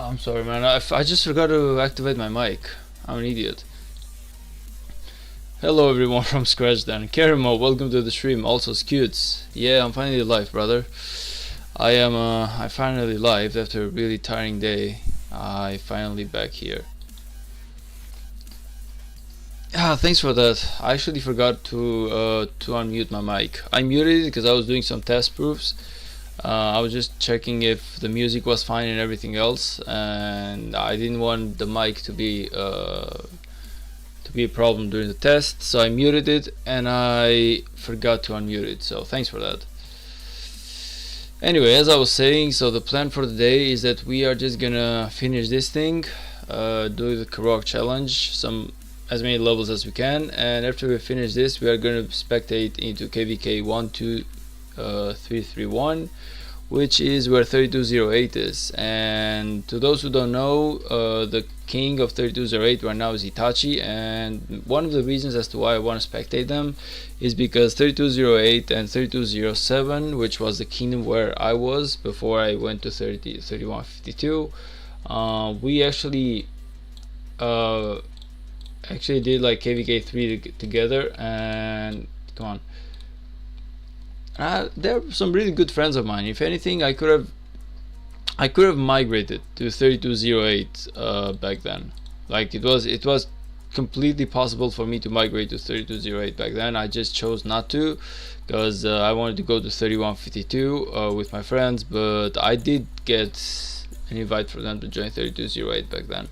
I'm sorry, man. I just forgot to activate my mic. I'm an idiot. Hello, everyone from scratch. Then, Kerimo, welcome to the stream. Also, Scutes. Yeah, I'm finally live, brother. I finally live after a really tiring day. I finally back here. Thanks for that. I actually forgot to unmute my mic. I muted it because I was doing some test proofs. I was just checking if the music was fine and everything else, and I didn't want the mic to be a problem during the test, so I muted it and I forgot to unmute it. So thanks for that. Anyway, as I was saying, so the plan for the day is that we are just gonna finish this thing, do the Karok challenge, as many levels as we can, and after we finish this, we are gonna spectate into KVK 12331, which is where 3208 is. And to those who don't know, the king of 3208 right now is Itachi, and one of the reasons as to why I want to spectate them is because 3208 and 3207, which was the kingdom where I was before I went to 3152, we actually did like KVK 3 together, and come on. They're some really good friends of mine. If anything, I could have migrated to 3208 back then. Like it was completely possible for me to migrate to 3208 back then. I just chose not to because I wanted to go to 3152 with my friends, but I did get an invite for them to join 3208 back then.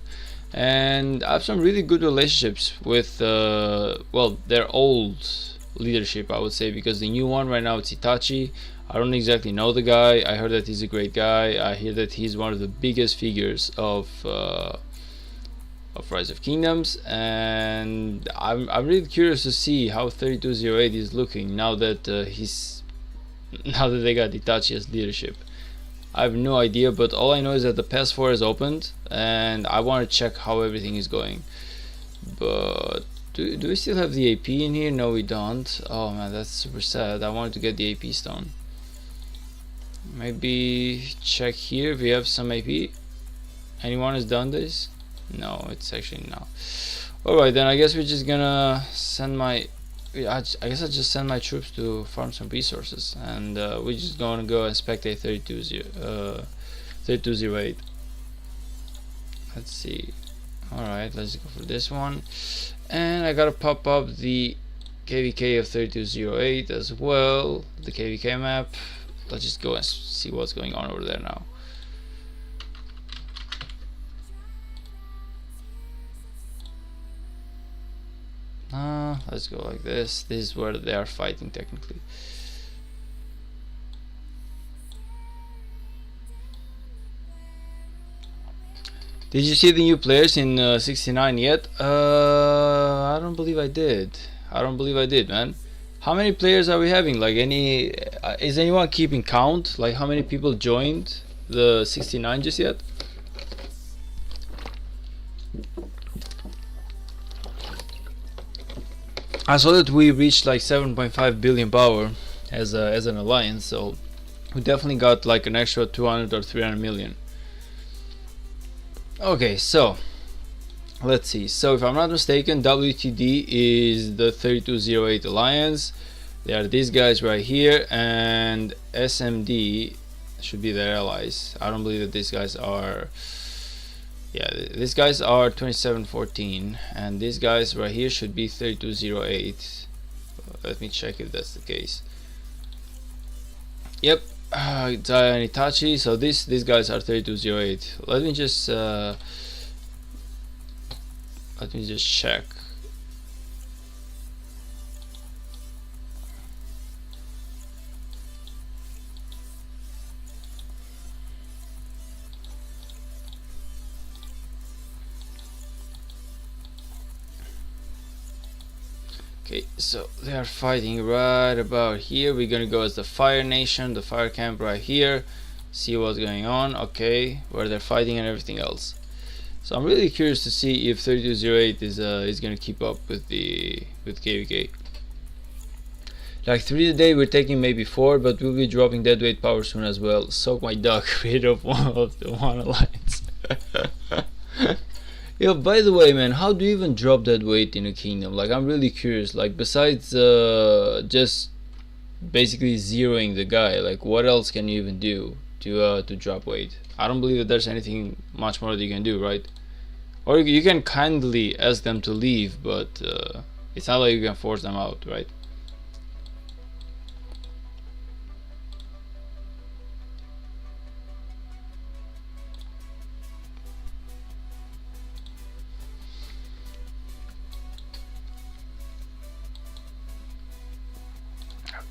And I have some really good relationships with their old leadership, I would say, because the new one right now, it's Itachi. I don't exactly know the guy. I heard that he's a great guy. I hear that he's one of the biggest figures of Rise of Kingdoms, and I'm really curious to see how 3208 is looking now that now that they got Itachi as leadership. I have no idea, but all I know is that the PS4 is opened, and I want to check how everything is going. But do we still have the AP in here? No, we don't. Oh man, that's super sad. I wanted to get the AP stone. Maybe check here if we have some AP. Anyone has done this? No, it's actually no. Alright, then I guess we're just gonna send my... I guess I'll just send my troops to farm some resources, and we're just gonna go and spectate 3208. Let's see. Alright, let's go for this one. And I gotta pop up the KVK of 3208 as well, the KVK map. Let's just go and see what's going on over there now. Let's go like this. This is where they are fighting technically. Did you see the new players in 69 yet? I don't believe I did. I don't believe I did, man. How many players are we having? Like, is anyone keeping count? Like, how many people joined the 69 just yet? I saw that we reached like 7.5 billion power as an alliance, so we definitely got like an extra 200 or 300 million. Okay, so let's see. So if I'm not mistaken, WTD is the 3208 alliance. They are these guys right here, and SMD should be their allies. I don't believe that these guys are... Yeah, these guys are 2714, and these guys right here should be 3208. Let me check if that's the case. Yep, Zaya and Itachi. So these guys are 3208. Let me just check. Okay, so they are fighting right about here. We're gonna go as the Fire Nation, the Fire Camp right here. See what's going on. Okay, where they're fighting and everything else. So I'm really curious to see if 3208 is gonna keep up with KVK. Like 3 today, we're taking maybe 4, but we'll be dropping deadweight power soon as well. Soak my duck, rid of one alliance. Yo, by the way, man, how do you even drop that weight in a kingdom? Like, I'm really curious. Like, besides just basically zeroing the guy, like, what else can you even do to drop weight? I don't believe that there's anything much more that you can do, right? Or you can kindly ask them to leave, but it's not like you can force them out, right?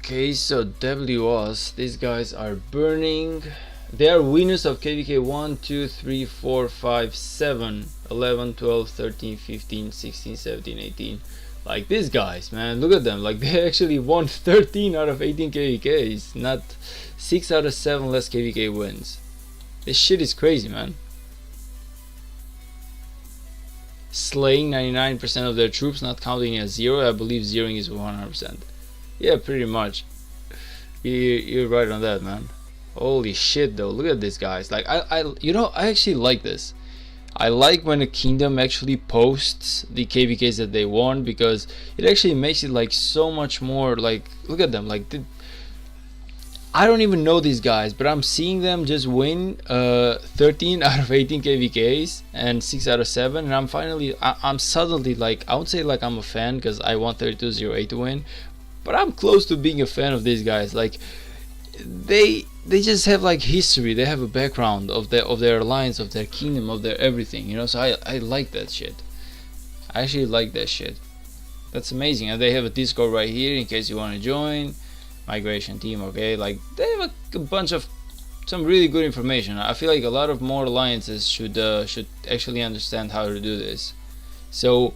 Okay, so WOS, these guys are burning. They are winners of KVK 1, 2, 3, 4, 5, 7, 11, 12, 13, 15, 16, 17, 18. Like these guys, man, look at them. Like they actually won 13 out of 18 KVKs, not 6 out of 7 less KVK wins. This shit is crazy, man. Slaying 99% of their troops, not counting as 0. I believe zeroing is 100%. Yeah, pretty much. You're right on that, man. Holy shit, though. Look at these guys. Like, I actually like this. I like when a kingdom actually posts the KVKs that they won, because it actually makes it like so much more like, look at them. Like, I don't even know these guys, but I'm seeing them just win 13 out of 18 KVKs and 6 out of 7, and I'm suddenly like, I won't say like I'm a fan because I want 3208 to win, but I'm close to being a fan of these guys. Like they just have like history, they have a background of their alliance, of their kingdom, of their everything, you know. So I like that shit. I actually like that shit. That's amazing. And they have a Discord right here in case you want to join. Migration team, okay. Like they have a bunch of some really good information. I feel like a lot of more alliances should actually understand how to do this. So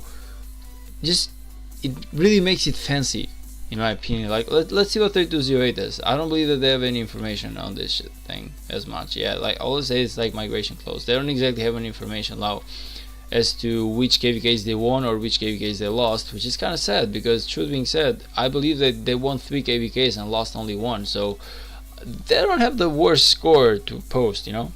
just, it really makes it fancy, in my opinion. Like let's see what 3208 does. I don't believe that they have any information on this thing as much. Yeah, like all I say is like migration close. They don't exactly have any information now as to which KVKs they won or which KVKs they lost, which is kind of sad, because truth being said, I believe that they won 3 KVKs and lost only 1, so they don't have the worst score to post, you know.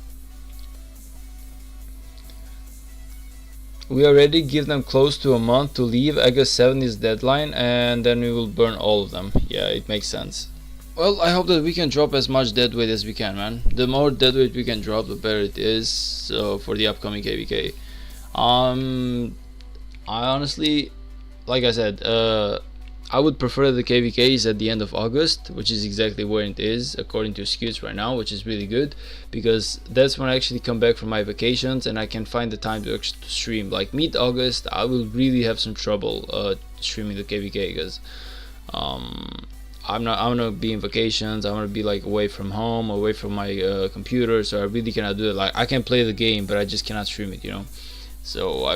We already give them close to a month to leave. August 7 is deadline, and then we will burn all of them. Yeah, it makes sense. Well, I hope that we can drop as much deadweight as we can, man. The more deadweight we can drop, the better it is for the upcoming KVK. I honestly, like I said, I would prefer the KVKs at the end of August, which is exactly where it is according to Scutes right now, which is really good, because that's when I actually come back from my vacations and I can find the time to stream. Like mid-August, I will really have some trouble streaming the KVK, because I'm gonna be in vacations. I'm gonna be like away from home, away from my computer, so I really cannot do it. Like I can play the game, but I just cannot stream it, you know. So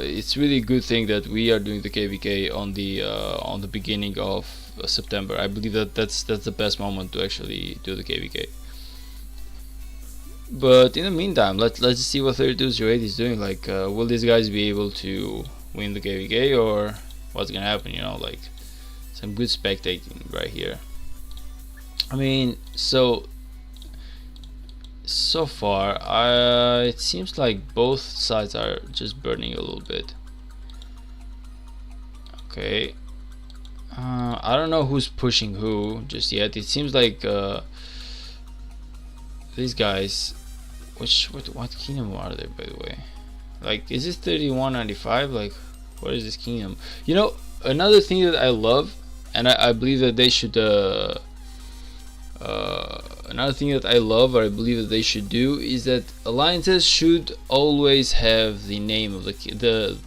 it's really a good thing that we are doing the KVK on the beginning of September. I believe that that's the best moment to actually do the KVK. But in the meantime, let's see what 3208 is doing. Like, will these guys be able to win the KVK, or what's gonna happen? You know, like some good spectating right here. I mean, so far it seems like both sides are just burning a little bit. Okay, I don't know who's pushing who just yet. It seems like these guys, what kingdom are they, by the way? Like, is this 3195? Like, what is this kingdom? You know, another thing that I love, and I believe that they should another thing that I love, or I believe that they should do, is that alliances should always have the name of the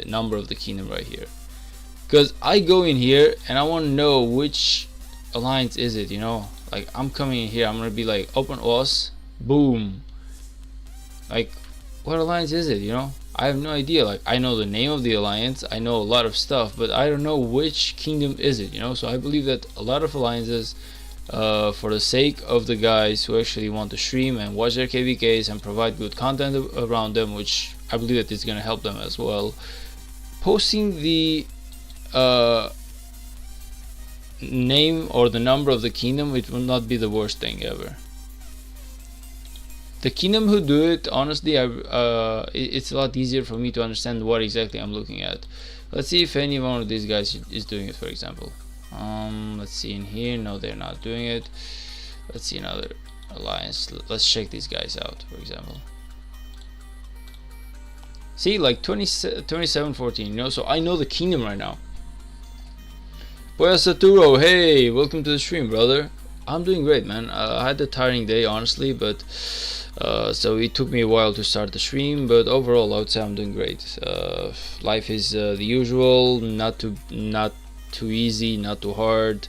number of the kingdom right here. Because I go in here and I want to know which alliance is it, you know. Like, I'm coming in here, I'm gonna be like, open OS, boom. Like, what alliance is it, you know? I have no idea. Like, I know the name of the alliance, I know a lot of stuff, but I don't know which kingdom is it, you know. So I believe that a lot of alliances, for the sake of the guys who actually want to stream and watch their KVKs and provide good content around them, which I believe that it's going to help them as well, posting the name or the number of the kingdom, it will not be the worst thing ever. The kingdom who do it, honestly, it's a lot easier for me to understand what exactly I'm looking at. Let's see if any one of these guys is doing it, for example. Let's see in here. No, they're not doing it. Let's see another alliance. Let's check these guys out, for example. See, like 27-14, you know, so I know the kingdom right now. Boya Saturo, hey, welcome to the stream, brother. I'm doing great, man. I had a tiring day, honestly, but so it took me a while to start the stream, but overall I would say I'm doing great. Life is the usual, not too easy, not too hard.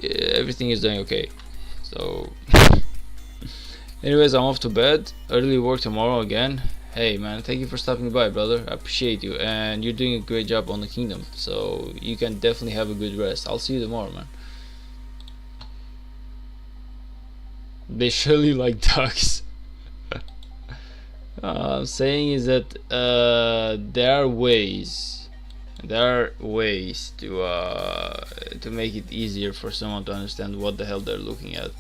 Everything is doing okay. So anyways, I'm off to bed. Early work tomorrow again. Hey man, thank you for stopping by, brother. I appreciate you, and you're doing a great job on the kingdom, so you can definitely have a good rest. I'll see you tomorrow, man. They surely like ducks. I'm saying is that there are ways to make it easier for someone to understand what the hell they're looking at.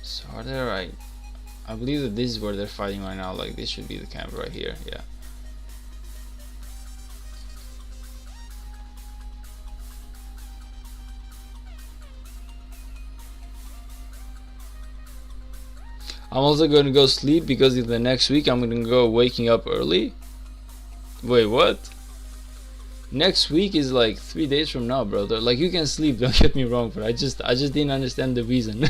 So are they right? I believe that this is where they're fighting right now. Like this should be the camp right here. Yeah. I'm also going to go sleep because in the next week I'm going to go waking up early. Wait, what? Next week is like 3 days from now, brother. Like you can sleep, don't get me wrong, but I just didn't understand the reason.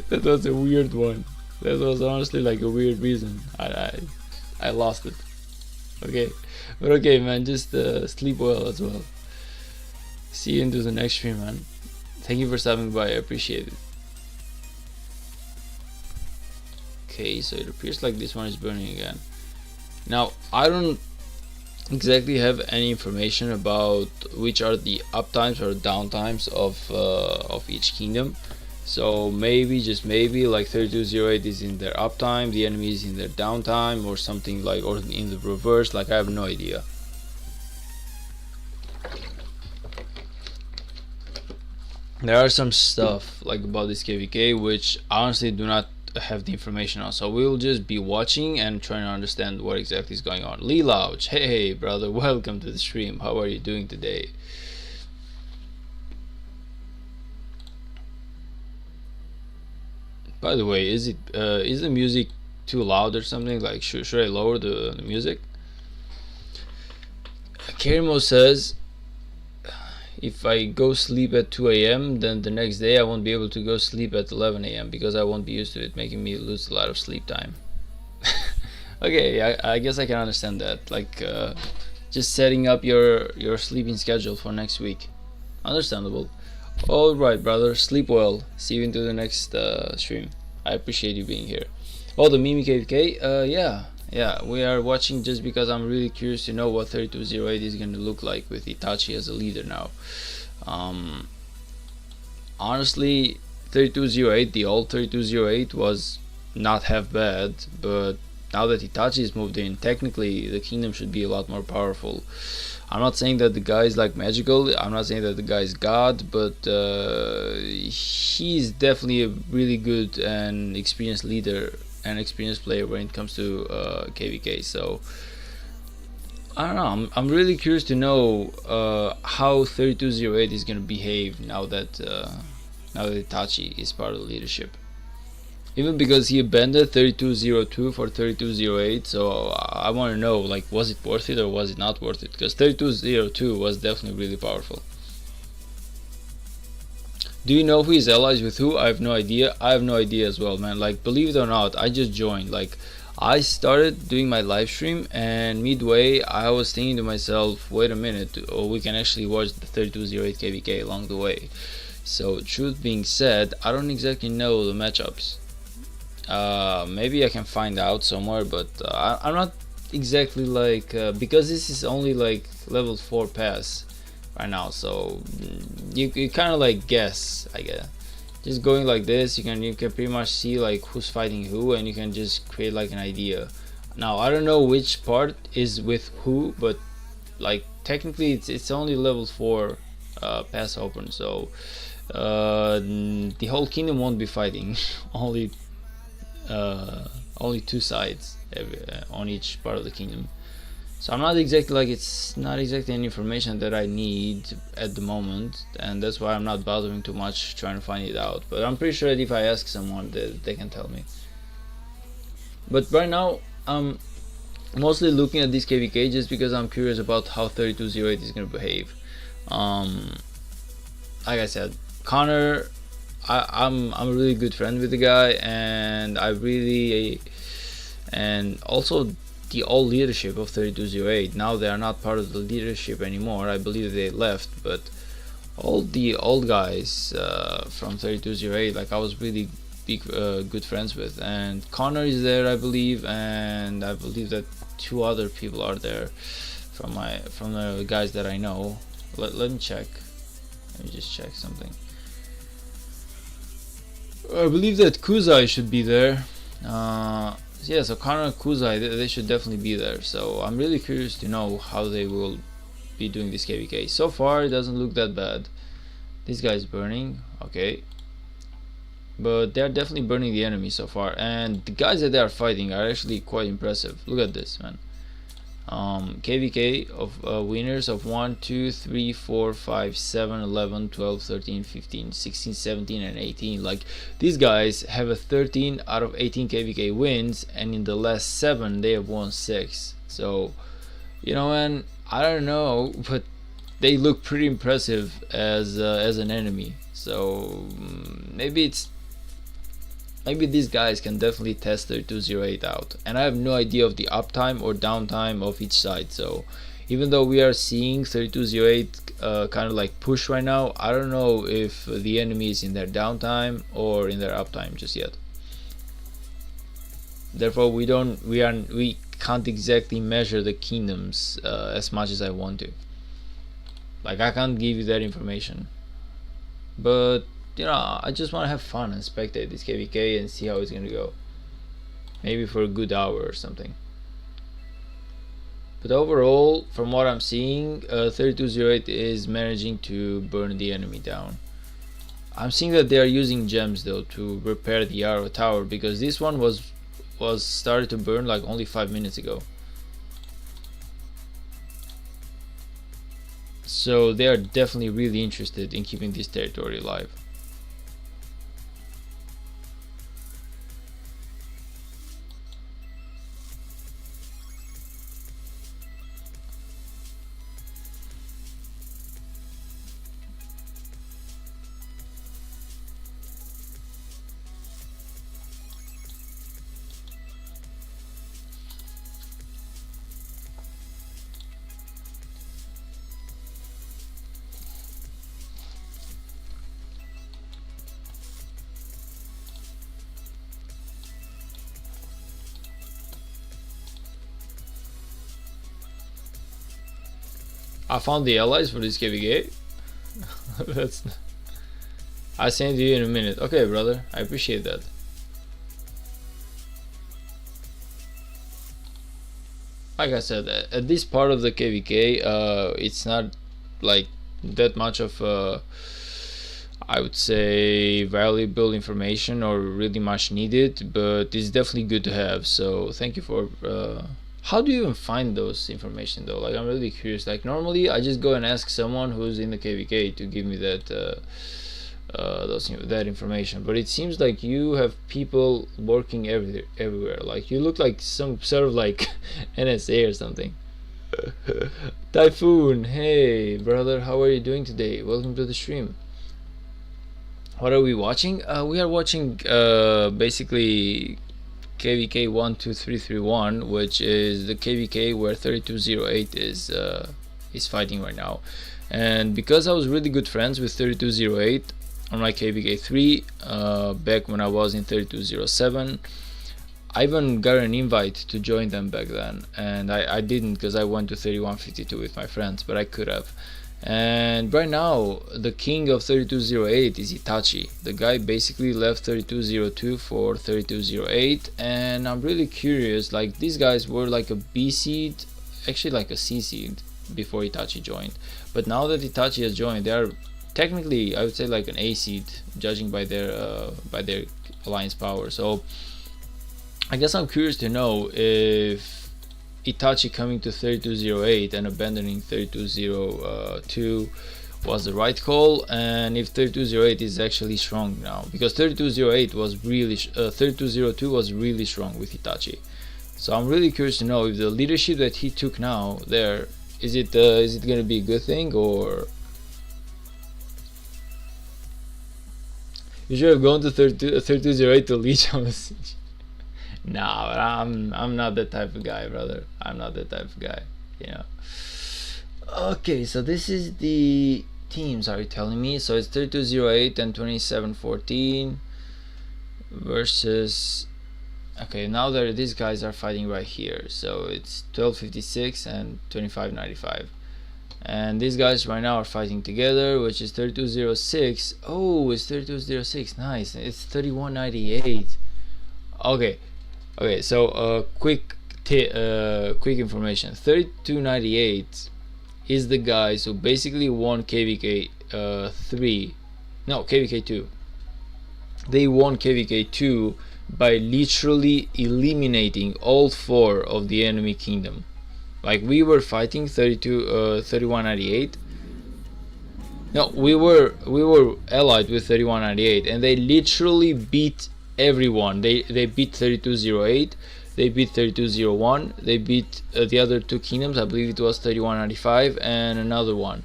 That was a weird one. That was honestly like a weird reason. I lost it. Okay, but okay, man. Just sleep well as well. See you into the next stream, man. Thank you for stopping by. I appreciate it. Okay, so it appears like this one is burning again. Now I don't exactly have any information about which are the uptimes or downtimes of each kingdom. So maybe, just maybe, like 3208 is in their uptime, the enemy is in their downtime, or something like, or in the reverse. Like I have no idea. There are some stuff like about this KVK which I honestly do not have the information on, so we'll just be watching and trying to understand what exactly is going on. Lee Louch, hey brother, welcome to the stream. How are you doing today? By the way, is the music too loud or something? Like should I lower the music? Kerimo says if I go sleep at 2 a.m. then the next day I won't be able to go sleep at 11 a.m. because I won't be used to it, making me lose a lot of sleep time. Okay, I guess I can understand that. Like just setting up your sleeping schedule for next week. Understandable. Alright, brother, sleep well. See you into the next stream. I appreciate you being here. Oh, the Mimi KVK? Yeah, we are watching just because I'm really curious to know what 3208 is going to look like with Itachi as a leader now. Honestly, 3208, the old 3208 was not half bad, but now that Itachi is moved in, technically the kingdom should be a lot more powerful. I'm not saying that the guy is like magical, I'm not saying that the guy is God, but he's definitely a really good and experienced leader and experienced player when it comes to KVK. So I don't know, I'm really curious to know how 3208 is going to behave now that Itachi is part of the leadership. Even because he abandoned 3202 for 3208, so I want to know, like, was it worth it or was it not worth it? Because 3202 was definitely really powerful. Do you know who is allies with who? I have no idea. I have no idea as well, man. Like, believe it or not, I just joined. Like, I started doing my live stream, and midway I was thinking to myself, wait a minute, oh, we can actually watch the 3208 KVK along the way. So truth being said, I don't exactly know the matchups. Maybe I can find out somewhere, but I'm not exactly like because this is only like level 4 pass right now, so you kind of like guess, I guess. Just going like this, you can pretty much see like who's fighting who, and you can just create like an idea. Now I don't know which part is with who, but like technically it's only level 4 pass open, so The whole kingdom won't be fighting. only only two sides on each part of the kingdom. So I'm not exactly like, it's not exactly any information that I need at the moment, and that's why I'm not bothering too much trying to find it out. But I'm pretty sure that if I ask someone, that they can tell me. But right now I'm mostly looking at this KVK just because I'm curious about how 3208 is going to behave. Like I said, Connor, I'm a really good friend with the guy, and also the old leadership of 3208. Now they are not part of the leadership anymore. I believe they left, but all the old guys from 3208, like I was really good friends with, and Connor is there, I believe, and I believe that two other people are there from the guys that I know. Let me check. Let me just check something. I believe that Kuzai should be there. Yeah, so Connor and Kuzai, they should definitely be there. So I'm really curious to know how they will be doing this KVK. So far, it doesn't look that bad. This guy's burning, okay. But they're definitely burning the enemy so far. And the guys that they are fighting are actually quite impressive. Look at this, man. KVK of winners of 1, 2, 3, 4, 5, 7, 11, 12, 13, 15, 16, 17, and 18. Like, these guys have a 13 out of 18 KVK wins, and in the last 7 they have won 6. So, you know, man, I don't know, but they look pretty impressive as an enemy. So maybe these guys can definitely test 3208 out, and I have no idea of the uptime or downtime of each side. So even though we are seeing 3208 kind of like push right now, I don't know if the enemy is in their downtime or in their uptime just yet. Therefore we can't exactly measure the kingdoms as much as I want to. Like, I can't give you that information, but you know, I just want to have fun and spectate this KVK and see how it's gonna go. Maybe for a good hour or something. But overall, from what I'm seeing, 3208 is managing to burn the enemy down. I'm seeing that they are using gems though to repair the arrow tower, because this one was started to burn like only 5 minutes ago. So they are definitely really interested in keeping this territory alive. I found the allies for this KVK. That's, I'll send you in a minute. Okay, brother, I appreciate that. Like I said, at this part of the KVK, it's not like that much of I would say valuable information or really much needed, but it's definitely good to have. So thank you for how do you even find those information though? Like, I'm really curious. Like, normally I just go and ask someone who's in the KVK to give me that that information, but it seems like you have people working everywhere. Like, you look like some sort of like NSA or something. Typhoon, hey brother, how are you doing today? Welcome to the stream. What are we watching? We are watching basically KVK 12331, which is the KVK where 3208 is fighting right now. And because I was really good friends with 3208 on my KVK 3 back when I was in 3207, I even got an invite to join them back then, and I didn't because I went to 3152 with my friends, but I could have. And right now the king of 3208 is Itachi. The guy basically left 3202 for 3208, and I'm really curious, like, these guys were like a B seed, actually like a C seed before Itachi joined, but now that Itachi has joined, they are technically I would say like an A seed, judging by their alliance power. So I guess I'm curious to know if Itachi coming to 3208 and abandoning 3202 was the right call, and if 3208 is actually strong now, because 3208 was really 3202 was really strong with Itachi. So I'm really curious to know if the leadership that he took now there, is it gonna be a good thing, or you should have gone to 3208 to leech on the siege. Nah, but I'm not that type of guy, brother. I'm not that type of guy, you know. Okay, so this is the teams, are you telling me? So it's 3208 and 2714 versus, okay, now that these guys are fighting right here, so it's 1256 and 2595, and these guys right now are fighting together, which is 3206. Oh, it's 3206. Nice. It's 3198. Okay, so quick information. 3298 is the guys who basically won KVK 3, no, KVK 2. They won KVK 2 by literally eliminating all 4 of the enemy kingdom. Like, we were fighting 3198. No, we were allied with 3198, and they literally beat everyone. They beat 3208, they beat 3201, they beat the other 2 kingdoms. I believe it was 3195 and another one.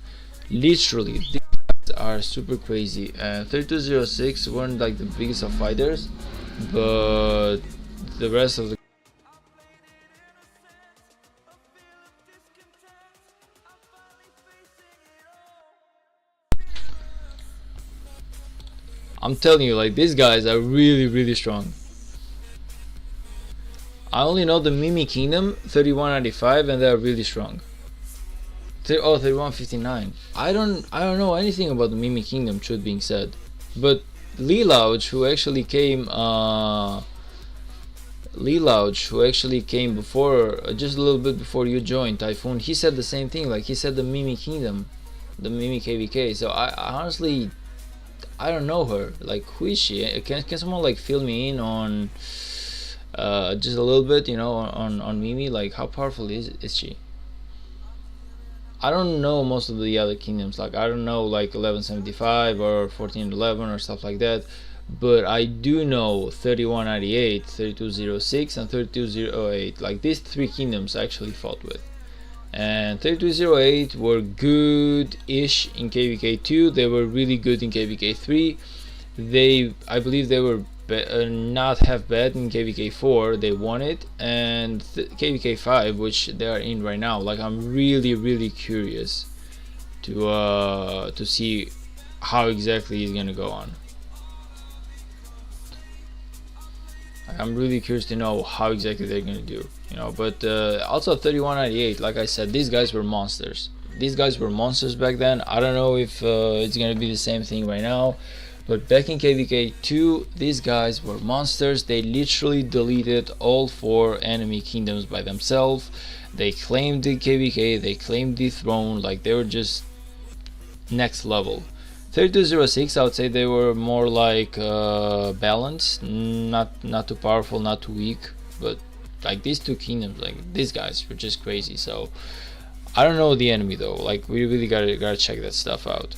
Literally, these guys are super crazy. 3206 weren't like the biggest of fighters, but the rest of the, I'm telling you, like, these guys are really strong. I only know the Mimi Kingdom 3195, and they are really strong. 3159. I don't know anything about the Mimi Kingdom, truth being said. But Lee Louch, who actually came before, just a little bit before you joined, Typhoon, he said the same thing. Like, he said the Mimi Kingdom, the Mimi KVK. So I honestly, I don't know her. Like, who is she? Can someone like fill me in on just a little bit, you know, on Mimi? Like, how powerful is she? I don't know most of the other kingdoms. Like, I don't know like 1175 or 1411 or stuff like that, but I do know 3198, 3206 and 3208. Like, these 3 kingdoms I actually fought with, and 3208 were good-ish in KVK 2. They were really good in KVK 3. I believe they were not half bad in KVK 4. They won it, and KVK 5, which they are in right now. Like, I'm really curious to see how exactly it's gonna go on. I'm really curious to know how exactly they're gonna do, you know. But also 3198, like I said, these guys were monsters. These guys were monsters back then. I don't know if it's gonna be the same thing right now, but back in KVK 2, these guys were monsters. They literally deleted all 4 enemy kingdoms by themselves. They claimed the KVK, they claimed the throne. Like, they were just next level. 3206, I would say they were more like balanced, not too powerful, not too weak, but like these 2 kingdoms, like, these guys were just crazy. So I don't know the enemy though. Like, we really gotta check that stuff out.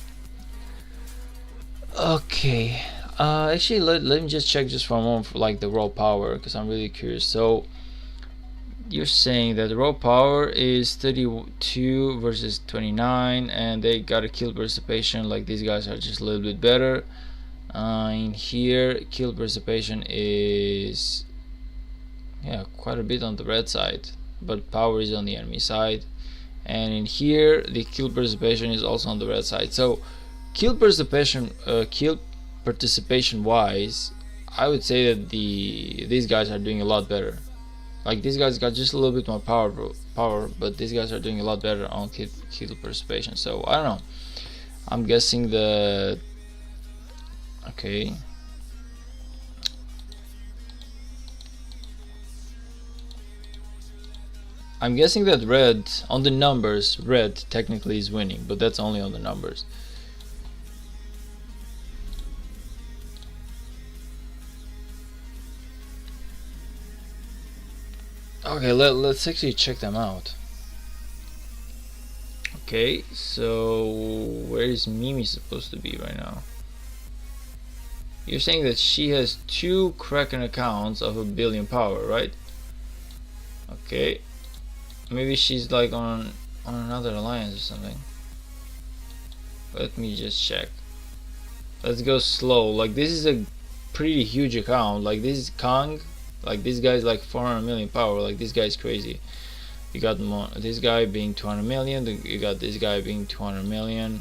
Okay, actually let me just check just for a moment for like the raw power, because I'm really curious. So you're saying that the raw power is 32 versus 29, and they got a kill participation. Like, these guys are just a little bit better. In here, kill participation is, yeah, quite a bit on the red side, but power is on the enemy side. And in here, the kill participation is also on the red side. So kill participation wise, I would say that these guys are doing a lot better. Like, these guys got just a little bit more power, but these guys are doing a lot better on kill participation. So I don't know. I'm guessing the, okay, I'm guessing that red, on the numbers, red technically is winning, but that's only on the numbers. Okay, let's actually check them out. Okay, so where is Mimi supposed to be right now? You're saying that she has 2 Kraken accounts of 1 billion power, right? Okay, maybe she's like on another alliance or something. Let me just check. Let's go slow. Like, this is a pretty huge account. Like, this is Kang. Like, this guy's like 400 million power. Like, this guy's crazy. You got more, this guy being 200 million. You got this guy being 200 million.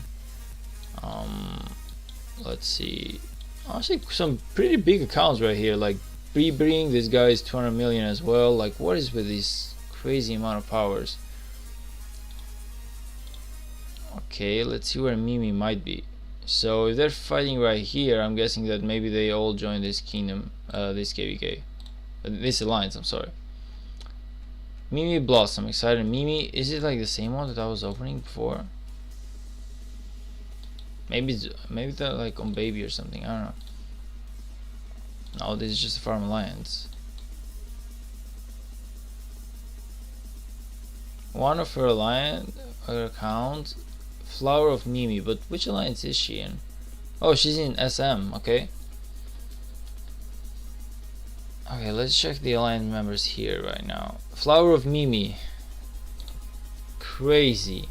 Let's see. Honestly, some pretty big accounts right here. Like Bring, this guy is 200 million as well. Like, what is with these crazy amount of powers? Okay, let's see where Mimi might be. So if they're fighting right here, I'm guessing that maybe they all join this kingdom, this KVK, this alliance. I'm sorry. Mimi Blossom, excited. Mimi, is it like the same one that I was opening before? Maybe they're like on baby or something. I don't know. No, this is just a farm alliance. One of her alliance, her account, Flower of Mimi. But which alliance is she in? Oh, she's in SM. Okay. Okay, let's check the alliance members here right now. Flower of Mimi. Crazy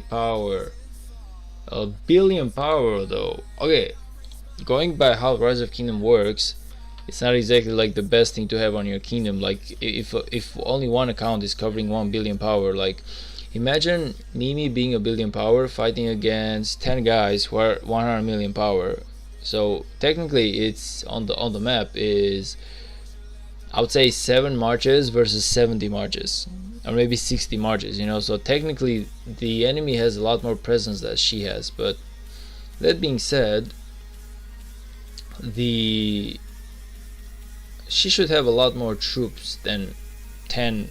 power. 1 billion power though. Okay, going by how Rise of Kingdom works, it's not exactly like the best thing to have on your kingdom. Like, if only one account is covering 1 billion power, like imagine Mimi being 1 billion power fighting against 10 guys who are 100 million power. So technically it's on the map is, I would say, 7 marches versus 70 marches, or maybe 60 marches, you know. So technically the enemy has a lot more presence than she has. But that being said, she should have a lot more troops than 10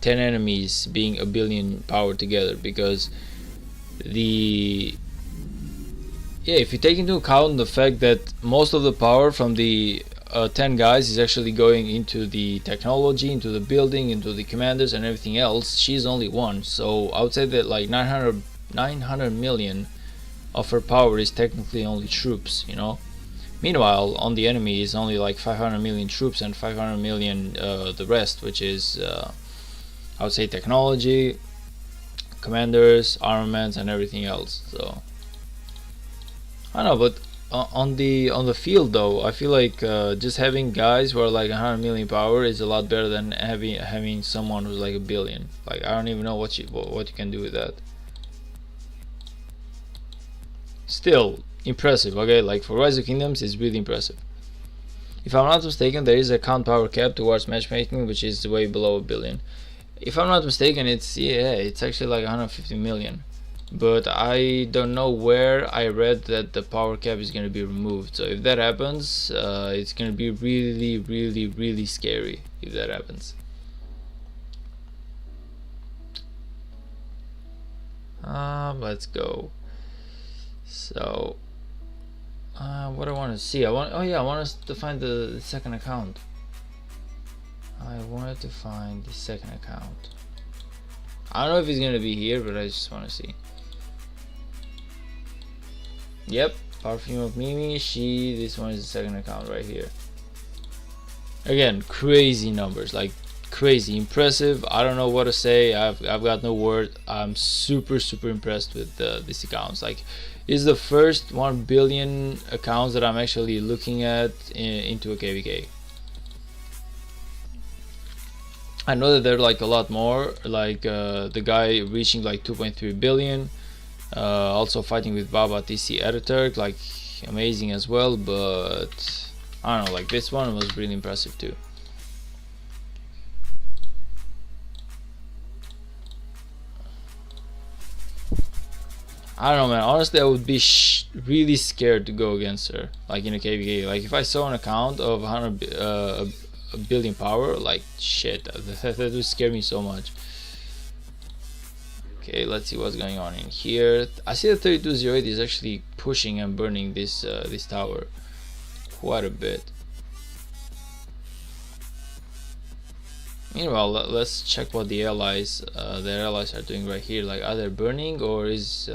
enemies being 1 billion power together, because if you take into account the fact that most of the power from the 10 guys is actually going into the technology, into the building, into the commanders and everything else, she's only one. So I would say that like 900 million of her power is technically only troops, you know. Meanwhile, on the enemy is only like 500 million troops and 500 million the rest, which is I would say technology, commanders, armaments and everything else. So I don't know, but on the field though, I feel like just having guys who are like 100 million power is a lot better than having someone who's like 1 billion. Like, I don't even know what you can do with that. Still impressive. Okay, like for Rise of Kingdoms, it's really impressive. If I'm not mistaken, there is a count power cap towards matchmaking, which is way below 1 billion. If I'm not mistaken, it's actually like 150 million. But I don't know where I read that the power cap is going to be removed. So if that happens, it's going to be really scary if that happens. Let's go. So what I want to see, I want us to find the second account. I wanted to find the second account. I don't know if it's going to be here, but I just want to see. Yep, Perfume of Mimi. This one is the second account right here. Again, crazy numbers, like crazy impressive. I don't know what to say. I've got no word. I'm super impressed with these accounts. Like, it's the first 1 billion accounts that I'm actually looking at into a KVK. I know that there are like a lot more, like the guy reaching like 2.3 billion. Also fighting with Baba TC Editor, like amazing as well. But I don't know, like this one was really impressive too. I don't know, man. Honestly, I would be really scared to go against her, like in a KVK. Like if I saw an account of 1 billion power, like shit, that would scare me so much. Okay, let's see what's going on in here. I see that 3208 is actually pushing and burning this this tower quite a bit. Meanwhile, let's check what the allies, their allies are doing right here. Like, are they burning, or is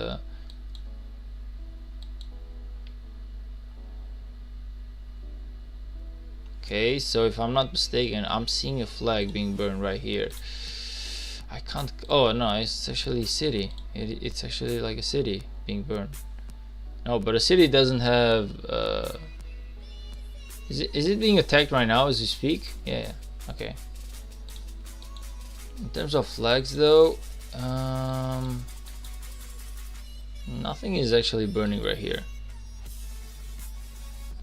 okay, so if I'm not mistaken, I'm seeing a flag being burned right here. I can't. Oh no, it's actually a city. It's actually like a city being burned. No, but a city doesn't have. Is it being attacked right now as we speak? Yeah. Okay. In terms of flags, though, nothing is actually burning right here.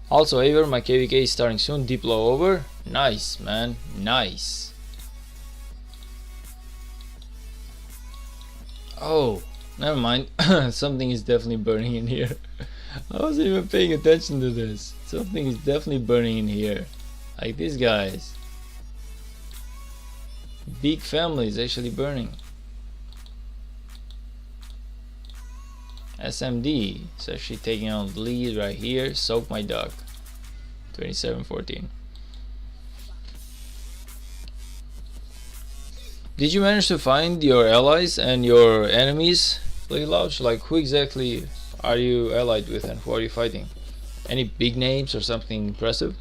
Also, Aver, my KVK is starting soon. Deep low over. Nice, man. Nice. Oh, never mind. Something is definitely burning in here. I wasn't even paying attention to this. Something is definitely burning in here. Like these guys. Big family is actually burning. SMD is actually taking on the lead right here. Soak my duck. 27-14. Did you manage to find your allies and your enemies, Play Lounge? Like, who exactly are you allied with and who are you fighting? Any big names or something impressive?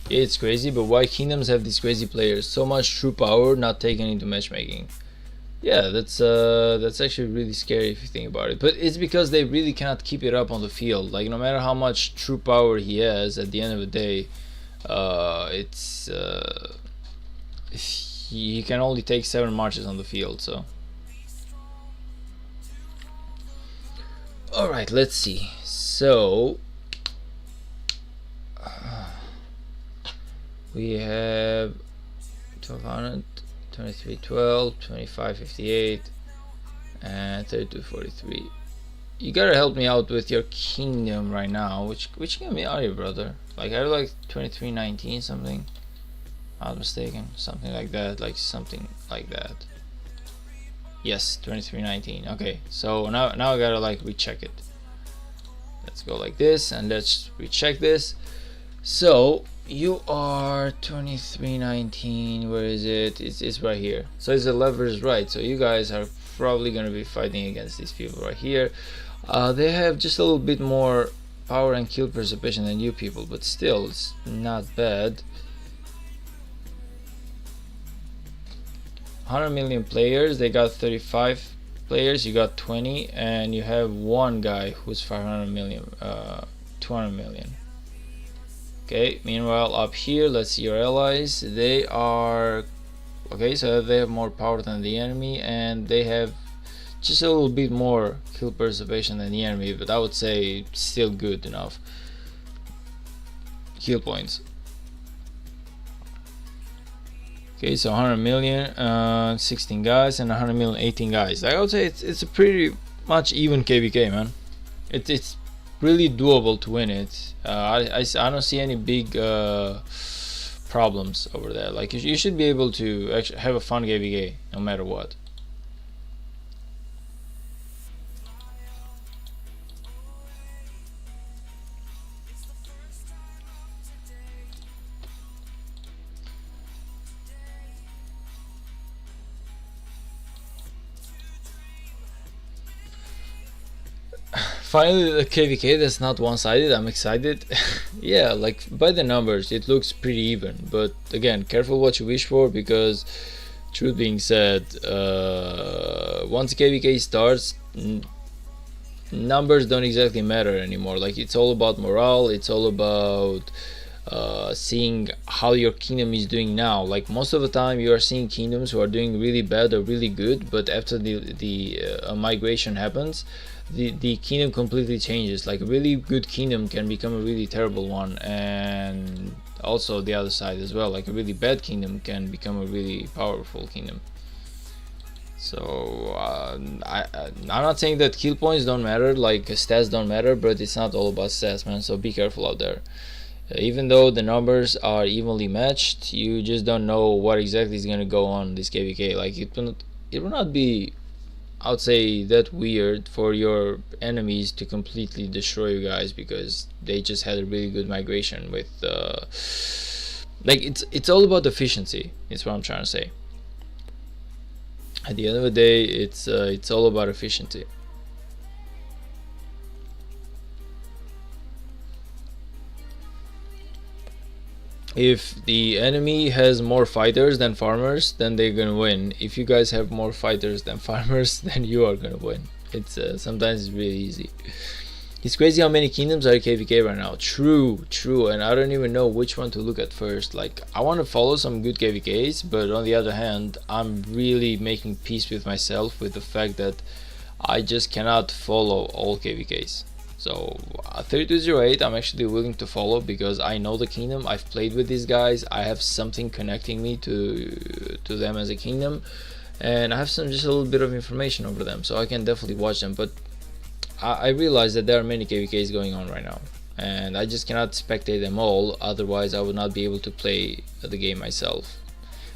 Yeah, it's crazy, but why kingdoms have these crazy players? So much true power not taken into matchmaking. Yeah, that's actually really scary if you think about it. But it's because they really cannot keep it up on the field. Like, no matter how much true power he has, at the end of the day, he can only take 7 marches on the field. So, all right, let's see. So we have 1200, 2312, 2558, and 3243. You gotta help me out with your kingdom right now. Which kingdom are you, brother? Like, are you like 2319 something? Not mistaken, something like that. Like something like that. Yes, 2319. Okay, so now I gotta like recheck it. Let's go like this and let's recheck this. So you are 2319. Where is it? It's right here. So it's the levers right. So you guys are probably gonna be fighting against these people right here. They have just a little bit more power and kill participation than you people, but still it's not bad. 100 million players. They got 35 players. You got 20, and you have one guy who's 500 million, 200 million. Okay, meanwhile up here, let's see your allies. They are okay, so they have more power than the enemy, and they have just a little bit more kill participation than the enemy, but I would say still good enough kill points. Okay, so 100 million, 16 guys, and 100 million, 18 guys. I would say it's a pretty much even KVK, man. It's really doable to win it. I don't see any big problems over there. Like, you should be able to actually have a fun KVK no matter what. Finally, the KVK that's not one-sided. I'm excited. Yeah, like, by the numbers it looks pretty even, but again, careful what you wish for, because truth being said, once KVK starts, numbers don't exactly matter anymore. Like, it's all about morale, it's all about seeing how your kingdom is doing now. Like, most of the time you are seeing kingdoms who are doing really bad or really good, but after the migration happens, the kingdom completely changes. Like, a really good kingdom can become a really terrible one, and also the other side as well. Like, a really bad kingdom can become a really powerful kingdom. So I'm not saying that kill points don't matter, like stats don't matter, but it's not all about stats, man. So be careful out there. Even though the numbers are evenly matched, you just don't know what exactly is going to go on this KVK. Like, it will not be I would say that weird for your enemies to completely destroy you guys because they just had a really good migration with like it's all about efficiency. It's what I'm trying to say. At the end of the day, it's all about efficiency. If the enemy has more fighters than farmers, then they're gonna win. If you guys have more fighters than farmers, then you are gonna win. It's sometimes it's really easy. It's crazy how many kingdoms are KVK right now. True, true, and I don't even know which one to look at first. Like, I want to follow some good KVKs, but on the other hand, I'm really making peace with myself with the fact that I just cannot follow all KVKs. So 3208 I'm actually willing to follow because I know the kingdom, I've played with these guys, I have something connecting me to them as a kingdom, and I have some just a little bit of information over them, so I can definitely watch them. But I realize that there are many KVKs going on right now, and I just cannot spectate them all, otherwise I would not be able to play the game myself.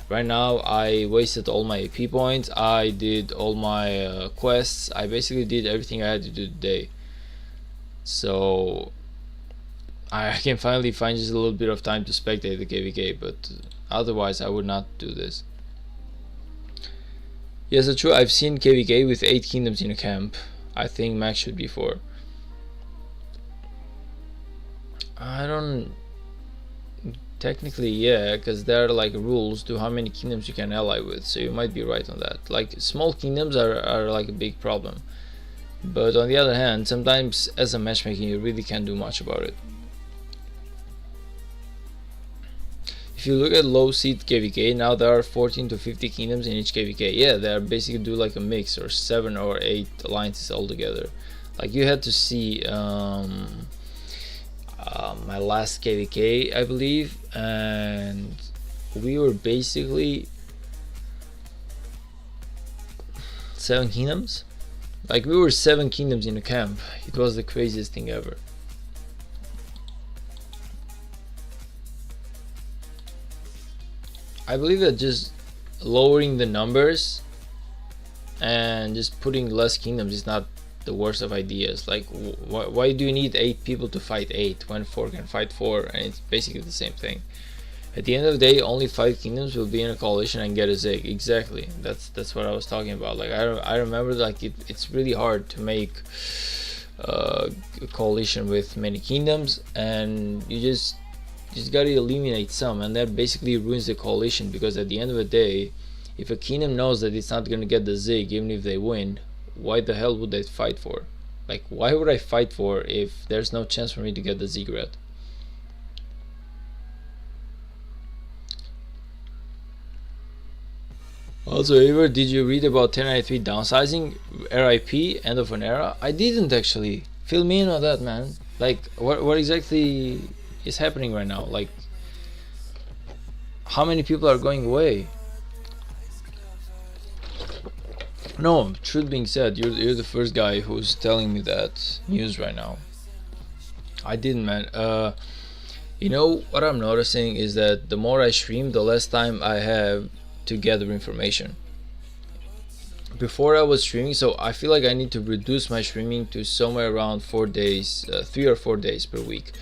Right now I wasted all my AP points, I did all my quests, I basically did everything I had to do today. So I can finally find just a little bit of time to spectate the KVK, but otherwise I would not do this. Yes, that's true, I've seen KVK with 8 kingdoms in a camp. I think max should be 4. I don't... Technically, yeah, because there are like rules to how many kingdoms you can ally with, so you might be right on that. Like, small kingdoms are like a big problem. But on the other hand, sometimes as a matchmaking you really can't do much about it. If you look at low seed KVK, now there are 14 to 50 kingdoms in each KVK. Yeah, they are basically do like a mix, or 7 or 8 alliances altogether. Like, you had to see my last KVK, I believe, and we were basically 7 kingdoms. Like, we were 7 kingdoms in a camp. It was the craziest thing ever. I believe that just lowering the numbers and just putting less kingdoms is not the worst of ideas. Like, why do you need 8 people to fight 8 when 4 can fight 4, and it's basically the same thing. At the end of the day, only 5 kingdoms will be in a coalition and get a zig. Exactly. That's what I was talking about. Like, I remember, like, it's really hard to make a coalition with many kingdoms, and you just gotta eliminate some, and that basically ruins the coalition, because at the end of the day, if a kingdom knows that it's not gonna get the zig even if they win, why the hell would they fight for? Like, why would I fight for if there's no chance for me to get the ziggurat? Also, Ever, did you read about 1093 downsizing, RIP, end of an era? I didn't actually. Fill me in on that, man. Like, what exactly is happening right now? Like, how many people are going away? No, truth being said, you're the first guy who's telling me that news right now. I didn't, man. You know what I'm noticing is that the more I stream, the less time I have to gather information. Before I was streaming, so I feel like I need to reduce my streaming to somewhere around 4 days, 3 or 4 days per week,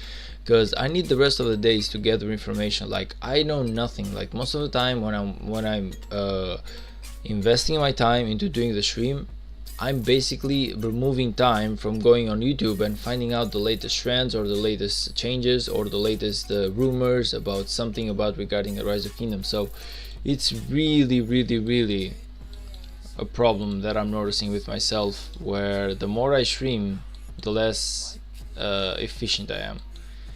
because I need the rest of the days to gather information. Like, I know nothing. Like, most of the time when I'm investing my time into doing the stream, I'm basically removing time from going on YouTube and finding out the latest trends or the latest changes or the latest rumors about something about regarding the Rise of Kingdoms. So it's really a problem that I'm noticing with myself, where the more I stream, the less efficient I am.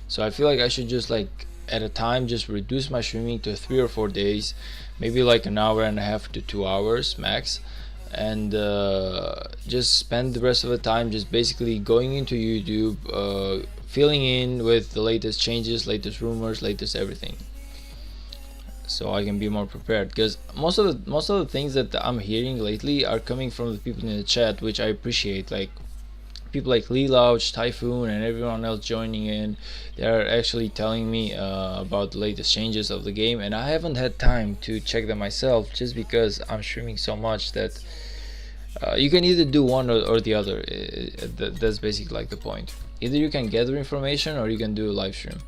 So I feel like I should just, like, at a time, just reduce my streaming to 3 or 4 days, maybe like an hour and a half to 2 hours max, and just spend the rest of the time just basically going into YouTube, filling in with the latest changes, latest rumors, latest everything, so I can be more prepared. Because most of the things that I'm hearing lately are coming from the people in the chat, which I appreciate. Like, people like Lelouch, Typhoon, and everyone else joining in, they're actually telling me about the latest changes of the game, and I haven't had time to check them myself, just because I'm streaming so much that You can either do one or the other. That's basically like the point. Either you can gather information or you can do a live stream.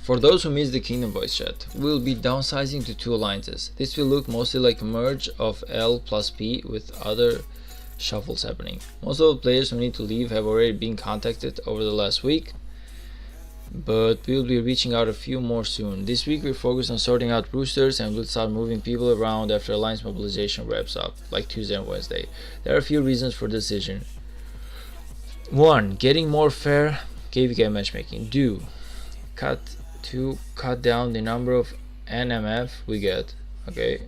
For those who missed the Kingdom voice chat, we'll be downsizing to 2 alliances. This will look mostly like a merge of L plus P with other shuffles happening. Most of the players who need to leave have already been contacted over the last week, but we'll be reaching out a few more soon. This week we focus on sorting out roosters, and we'll start moving people around after alliance mobilization wraps up, like Tuesday and Wednesday. There are a few reasons for the decision. 1. Getting more fair KVK matchmaking. 2. Cut down the number of NMF we get. Okay,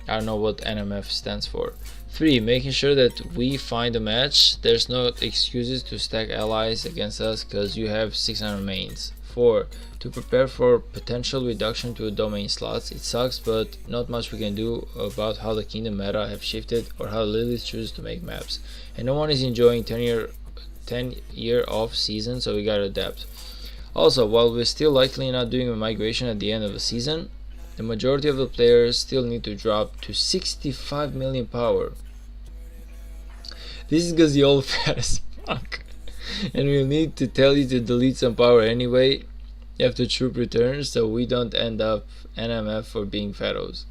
I don't know what NMF stands for. 3. Making sure that we find a match. There's no excuses to stack allies against us because you have 600 mains. 4. To prepare for potential reduction to domain slots. It sucks, but not much we can do about how the Kingdom meta have shifted or how Lilith chooses to make maps. And no one is enjoying 10-year off season, so we gotta adapt. Also, while we're still likely not doing a migration at the end of the season, the majority of the players still need to drop to 65 million power. This is because you're all fat as fuck, and we'll need to tell you to delete some power anyway after troop returns, so we don't end up NMF for being fattos.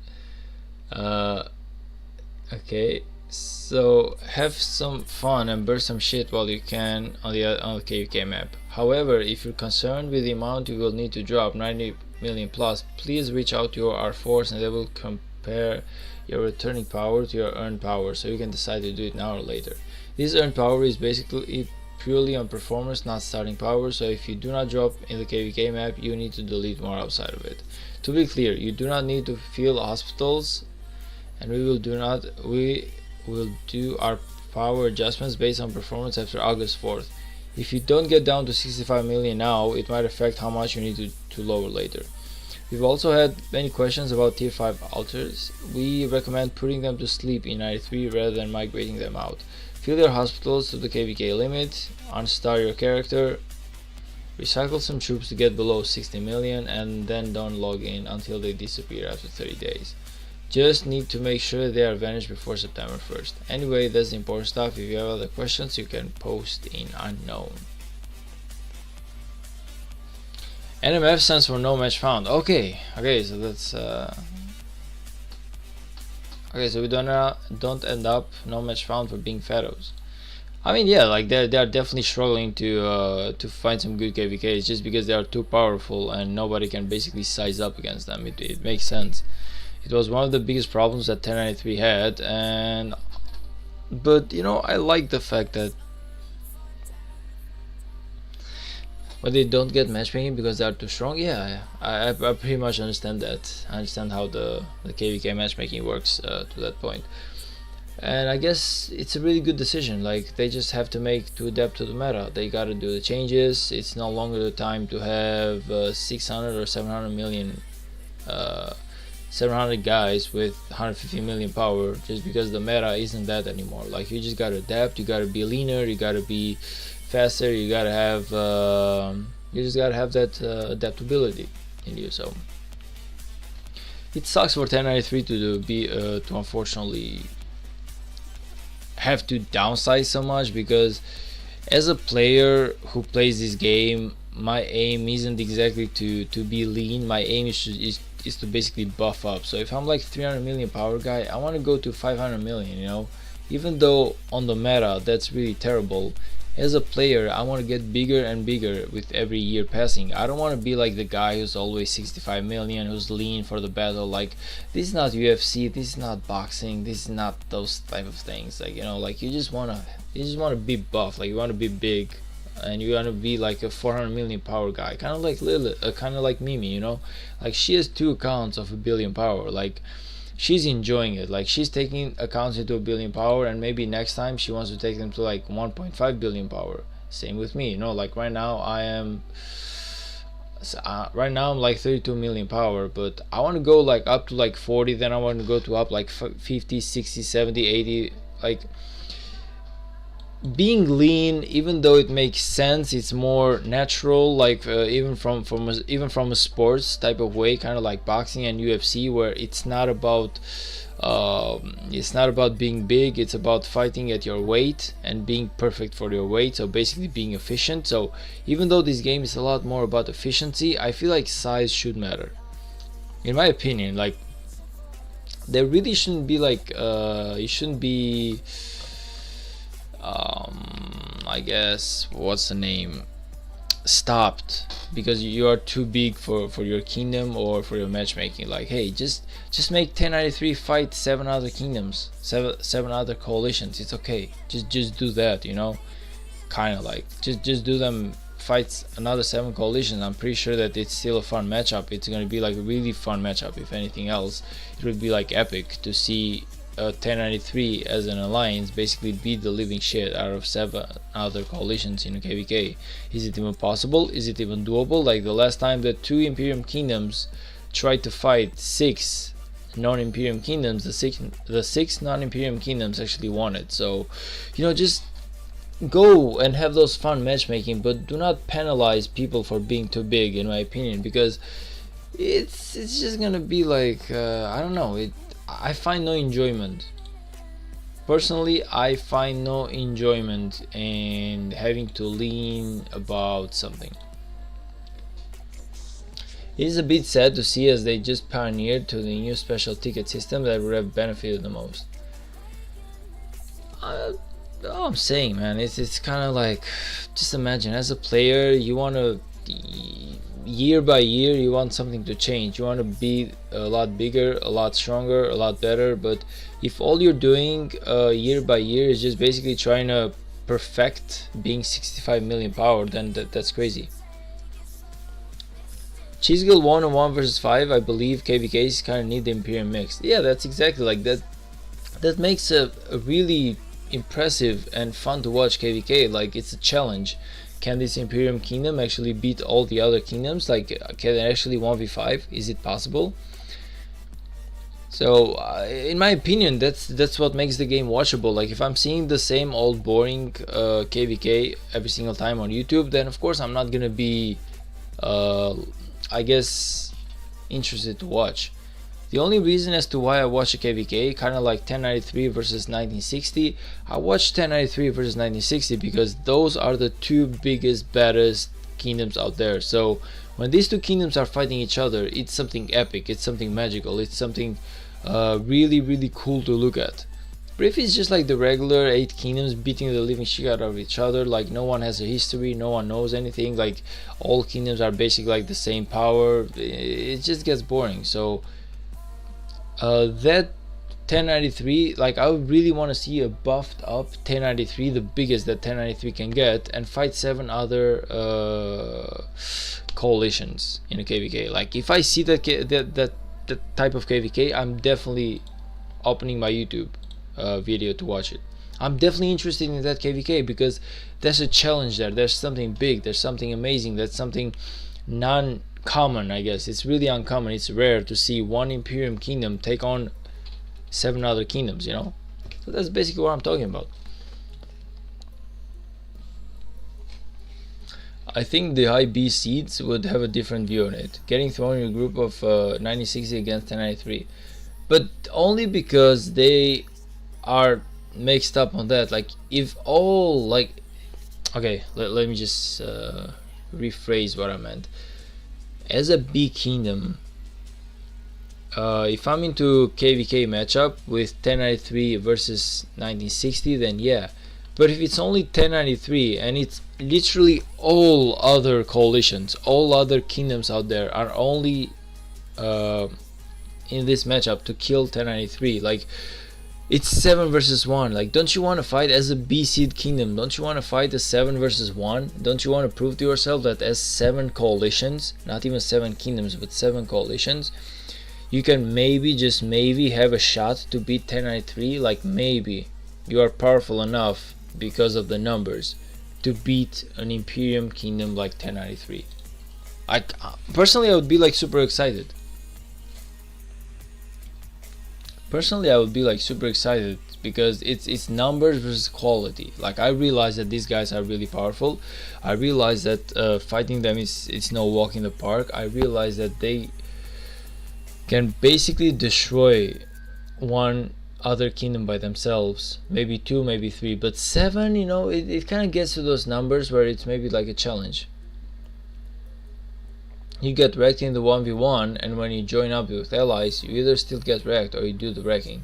Okay, so have some fun and burn some shit while you can on the KVK map. However, if you're concerned with the amount you will need to drop, 90 million plus, please reach out to your R4s and they will compare your returning power to your earned power, so you can decide to do it now or later. This earned power is basically purely on performance, not starting power, so if you do not drop in the KVK map, you need to delete more outside of it. To be clear, you do not need to fill hospitals, and we will do our power adjustments based on performance after August 4th. If you don't get down to 65 million now, it might affect how much you need to lower later. We've also had many questions about tier 5 altars. We recommend putting them to sleep in 93 rather than migrating them out. Fill your hospitals to the KVK limit, unstar your character, recycle some troops to get below 60 million, and then don't log in until they disappear after 30 days. Just need to make sure they are vanished before September 1st. Anyway, that's the important stuff. If you have other questions, you can post in unknown. NMF stands for no match found. Okay, so that's okay, so we don't end up no match found for being fattos. I mean, yeah, like they're definitely struggling to find some good KVKs just because they are too powerful and nobody can basically size up against them. It makes sense. It was one of the biggest problems that 1093 had, but you know, I like the fact that when they don't get matchmaking because they are too strong. Yeah, I pretty much understand that. I understand how the KVK matchmaking works to that point, and I guess it's a really good decision. Like, they just have to adapt to the meta. They gotta do the changes. It's no longer the time to have 600 or 700 million 700 guys with 150 million power, just because the meta isn't that anymore. Like, you just gotta adapt, you gotta be leaner, you gotta be faster, you gotta have you just gotta have that adaptability in you. So it sucks for 1093 to unfortunately have to downsize so much, because as a player who plays this game, my aim isn't exactly to be lean. My aim is to basically buff up. So if I'm like 300 million power guy, I want to go to 500 million, you know. Even though on the meta that's really terrible, as a player I want to get bigger and bigger with every year passing. I don't want to be like the guy who's always 65 million, who's lean for the battle. Like, this is not UFC, this is not boxing, this is not those type of things. Like, you know, like you just want to be buff, like you want to be big, and you want to be like a 400 million power guy, kind of like Lilith, kind of like Mimi, you know. Like, she has 2 accounts of 1 billion power. Like, she's enjoying it. Like, she's taking accounts into 1 billion power, and maybe next time she wants to take them to like 1.5 billion power. Same with me, you know. Like, right now I'm like 32 million power, but I want to go like up to like 40, then I want to go to up like 50, 60, 70, 80. Like, being lean, even though it makes sense, it's more natural, like even from a sports type of way, kind of like boxing and UFC, where it's not about being big, it's about fighting at your weight and being perfect for your weight, so basically being efficient. So even though this game is a lot more about efficiency, I feel like size should matter, in my opinion. Like, there really shouldn't be like you shouldn't be I guess, what's the name, stopped because you are too big for your kingdom or for your matchmaking. Like, hey, just make 1093 fight 7 other kingdoms, seven other coalitions. It's okay, just do that, you know, kind of like just do them fights another 7 coalitions. I'm pretty sure that it's still a fun matchup. It's going to be like a really fun matchup. If anything else, it would be like epic to see 1093 as an alliance basically beat the living shit out of 7 other coalitions in a KVK. Is it even possible? Is it even doable? Like the last time that 2 Imperium kingdoms tried to fight 6 non-Imperium kingdoms, the six non-Imperium kingdoms actually won it. So, you know, just go and have those fun matchmaking, but do not penalize people for being too big, in my opinion, because it's just gonna be like I don't know, I find no enjoyment. Personally, I find no enjoyment in having to lean about something. It is a bit sad to see as they just pioneered to the new special ticket system that would have benefited the most. All I'm saying, man, it's kind of like, just imagine as a player, you want to, year by year, you want something to change. You want to be a lot bigger, a lot stronger, a lot better. But if all you're doing year by year is just basically trying to perfect being 65 million power, then that's crazy. Chisgill 1 on 1 versus 5, I believe KVKs kind of need the Imperium mix. Yeah, that's exactly like that. That makes a really impressive and fun to watch KVK. Like, it's a challenge. Can this Imperium kingdom actually beat all the other kingdoms? Like, can it actually 1v5? Is it possible? So in my opinion, that's what makes the game watchable. Like, if I'm seeing the same old boring KVK every single time on YouTube, then of course I'm not gonna be I guess interested to watch. The only reason as to why I watch a KVK, kind of like 1093 versus 1960, I watch 1093 versus 1960 because those are the 2 biggest, baddest kingdoms out there. So when these 2 kingdoms are fighting each other, it's something epic, it's something magical, it's something really cool to look at. But if it's just like the regular 8 kingdoms beating the living shit out of each other, like no one has a history, no one knows anything, like all kingdoms are basically like the same power, it just gets boring. So that 1093, like I would really want to see a buffed up 1093, the biggest that 1093 can get, and fight 7 other coalitions in a KVK. Like, if I see that type of KVK, I'm definitely opening my YouTube video to watch it. I'm definitely interested in that KVK because there's a challenge there, there's something big, there's something amazing, that's something non-common. I guess it's really uncommon, it's rare to see 1 Imperium kingdom take on 7 other kingdoms, you know. So that's basically what I'm talking about. I think the high B seeds would have a different view on it, getting thrown in a group of 9060 against 1093, but only because they are mixed up on that. Like, if all, like, okay, let me just rephrase what I meant. As a B kingdom, if I'm into KVK matchup with 1093 versus 1960, then yeah. But if it's only 1093 and it's literally all other coalitions, all other kingdoms out there are only in this matchup to kill 1093, like, it's 7 versus 1. Like, don't you want to fight as a B seed kingdom? Don't you want to fight a 7 versus 1? Don't you want to prove to yourself that as 7 coalitions, not even 7 kingdoms, but 7 coalitions, you can maybe, just maybe, have a shot to beat 1093? Like, maybe you are powerful enough because of the numbers to beat an Imperium kingdom like 1093. Personally, I would be like super excited. because it's numbers versus quality. Like, I realize that these guys are really powerful. I realize that fighting them is it's no walk in the park. I realize that they can basically destroy one other kingdom by themselves, maybe two, maybe three, but seven, you know, it kind of gets to those numbers where it's maybe like a challenge. You get wrecked in the 1v1, and when you join up with allies, you either still get wrecked or you do the wrecking.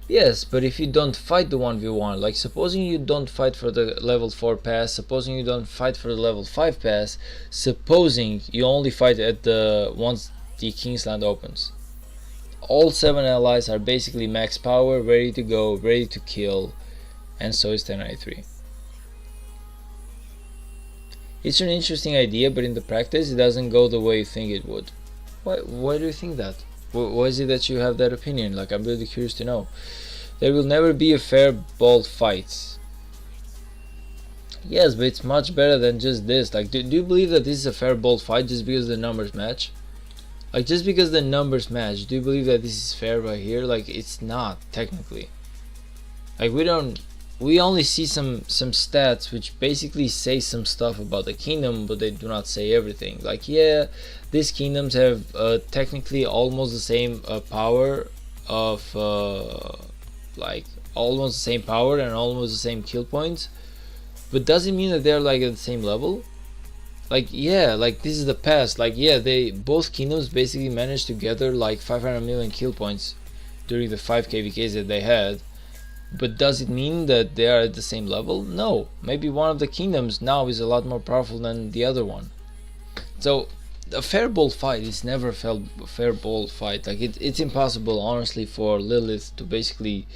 Yes, but if you don't fight the 1v1, like supposing you don't fight for the level 4 pass, supposing you don't fight for the level 5 pass, supposing you only fight at the once the Kingsland opens, all 7 allies are basically max power, ready to go, ready to kill, and so is 1093. It's an interesting idea, but in the practice it doesn't go the way you think it would. Why do you think that? Why is it that you have that opinion? Like, I'm really curious to know. There will never be a fair bold fight. Yes, but it's much better than just this. Like, do you believe that this is a fair bold fight just because the numbers match? Like, just because the numbers match, do you believe that this is fair right here? Like, it's not, technically. Like, we only see some stats which basically say some stuff about the kingdom, but they do not say everything. Like, yeah, these kingdoms have technically almost the same power of like almost the same power and almost the same kill points, but does it mean that they're like at the same level? Like, yeah, like this is the past. Like, yeah, they both kingdoms basically managed to gather like 500 million kill points during the 5 KVKs that they had. But does it mean that they are at the same level? No. Maybe one of the kingdoms now is a lot more powerful than the other one. So a fair bold fight is never a fair bold fight. Like, it's impossible, honestly, for Lilith to basically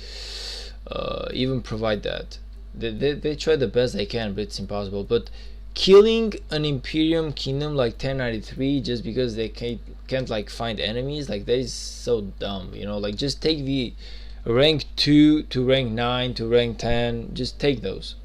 even provide that. They try the best they can, but it's impossible. But killing an Imperium kingdom like 1093 just because they can't like find enemies, like, that is so dumb, you know. Like, just take the rank 2 to rank 9 to rank 10, just take those.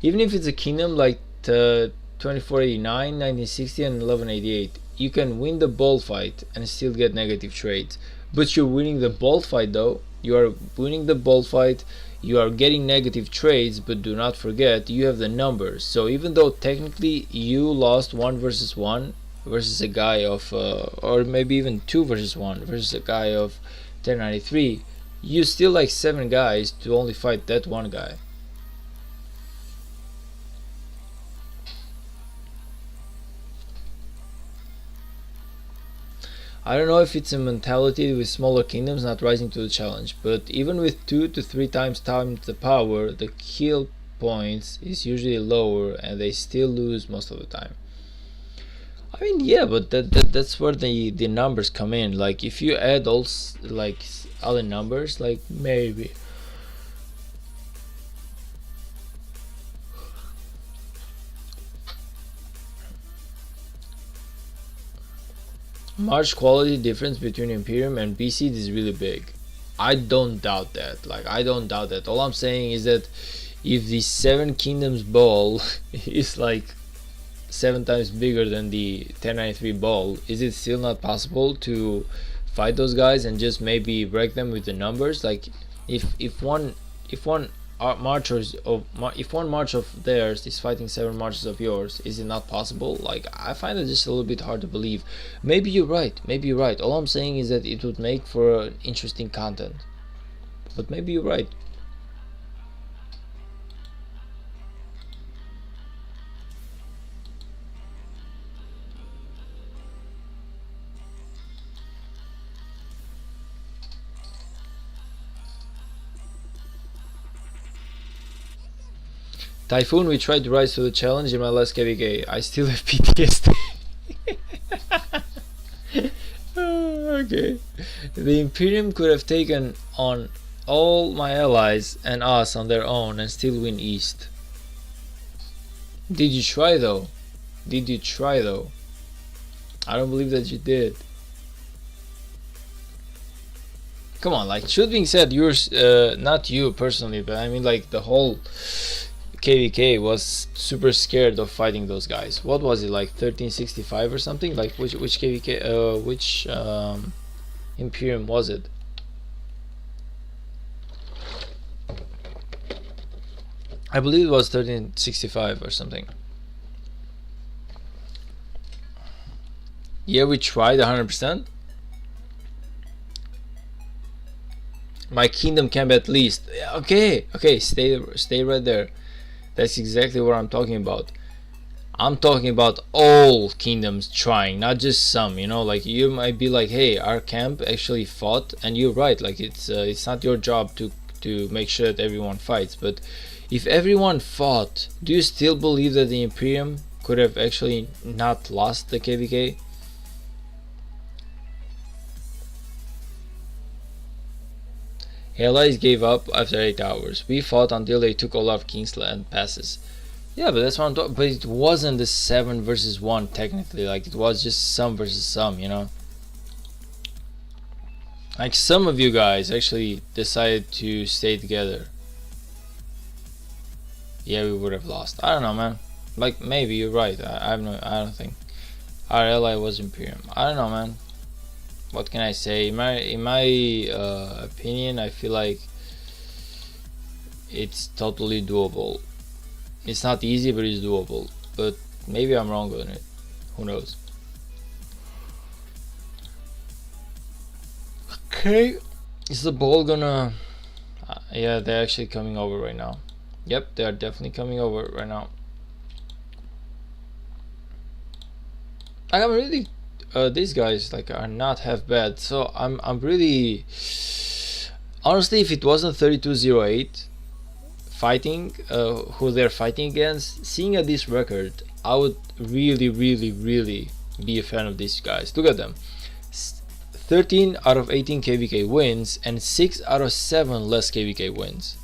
Even if it's a kingdom like 2489, 1960 and 1188, you can win the bold fight and still get negative trades. But you're winning the bold fight though. You are winning the bold fight, you are getting negative trades, but do not forget you have the numbers. So even though technically you lost 1 versus 1 versus a guy of or maybe even 2 versus 1 versus a guy of 1093, you still like 7 guys to only fight that one guy. I don't know if it's a mentality with smaller kingdoms not rising to the challenge, but even with 2 to 3 times the power, the kill points is usually lower and they still lose most of the time. I mean, yeah, but that's where the numbers come in. Like, if you add all like other numbers, like maybe March quality difference between Imperium and BC is really big. I don't doubt that. Like, I don't doubt that. All I'm saying is that if the 7 Kingdoms ball is like 7 times bigger than the 1093 ball, is it still not possible to fight those guys and just maybe break them with the numbers? Like, if one march of theirs is fighting 7 marches of yours, is it not possible? Like, I find it just a little bit hard to believe. Maybe you're right, maybe you're right. All I'm saying is that it would make for interesting content, but maybe you're right. Typhoon, we tried to rise to the challenge in my last KVK. I still have PTSD. Okay. The Imperium could have taken on all my allies and us on their own and still win East. Did you try though? Did you try though? I don't believe that you did. Come on, like, should being said, you're not you personally, but I mean, like, the whole KVK was super scared of fighting those guys. What was it, like 1365 or something? Like which KVK which Imperium was it? I believe it was 1365 or something. Yeah, we tried 100%. My kingdom camp at least. Okay, stay right there. That's exactly what I'm talking about. I'm talking about all kingdoms trying, not just some. You know, like you might be like, hey, our camp actually fought, and you're right. Like it's not your job to make sure that everyone fights. But if everyone fought, do you still believe that the Imperium could have actually not lost the KVK? Allies gave up after 8 hours. We fought until they took all our King's Land passes. Yeah, but that's what I'm talking. But it wasn't the 7 versus 1 technically. Like it was just some versus some, you know. Like some of you guys actually decided to stay together. Yeah, we would have lost. I don't know, man. Like maybe you're right. I don't think our ally was Imperium. I don't know, man. What can I say? In my opinion, I feel like it's totally doable. It's not easy, but it's doable. But maybe I'm wrong on it. Who knows? Okay, is the ball gonna? Yeah, they're actually coming over right now. Yep, they are definitely coming over right now. I'm really these guys like are not half bad, so I'm really honestly, if it wasn't 3208 fighting who they're fighting against, seeing at this record, I would really be a fan of these guys. Look at them, 13 out of 18 KVK wins and 6 out of 7 less KVK wins.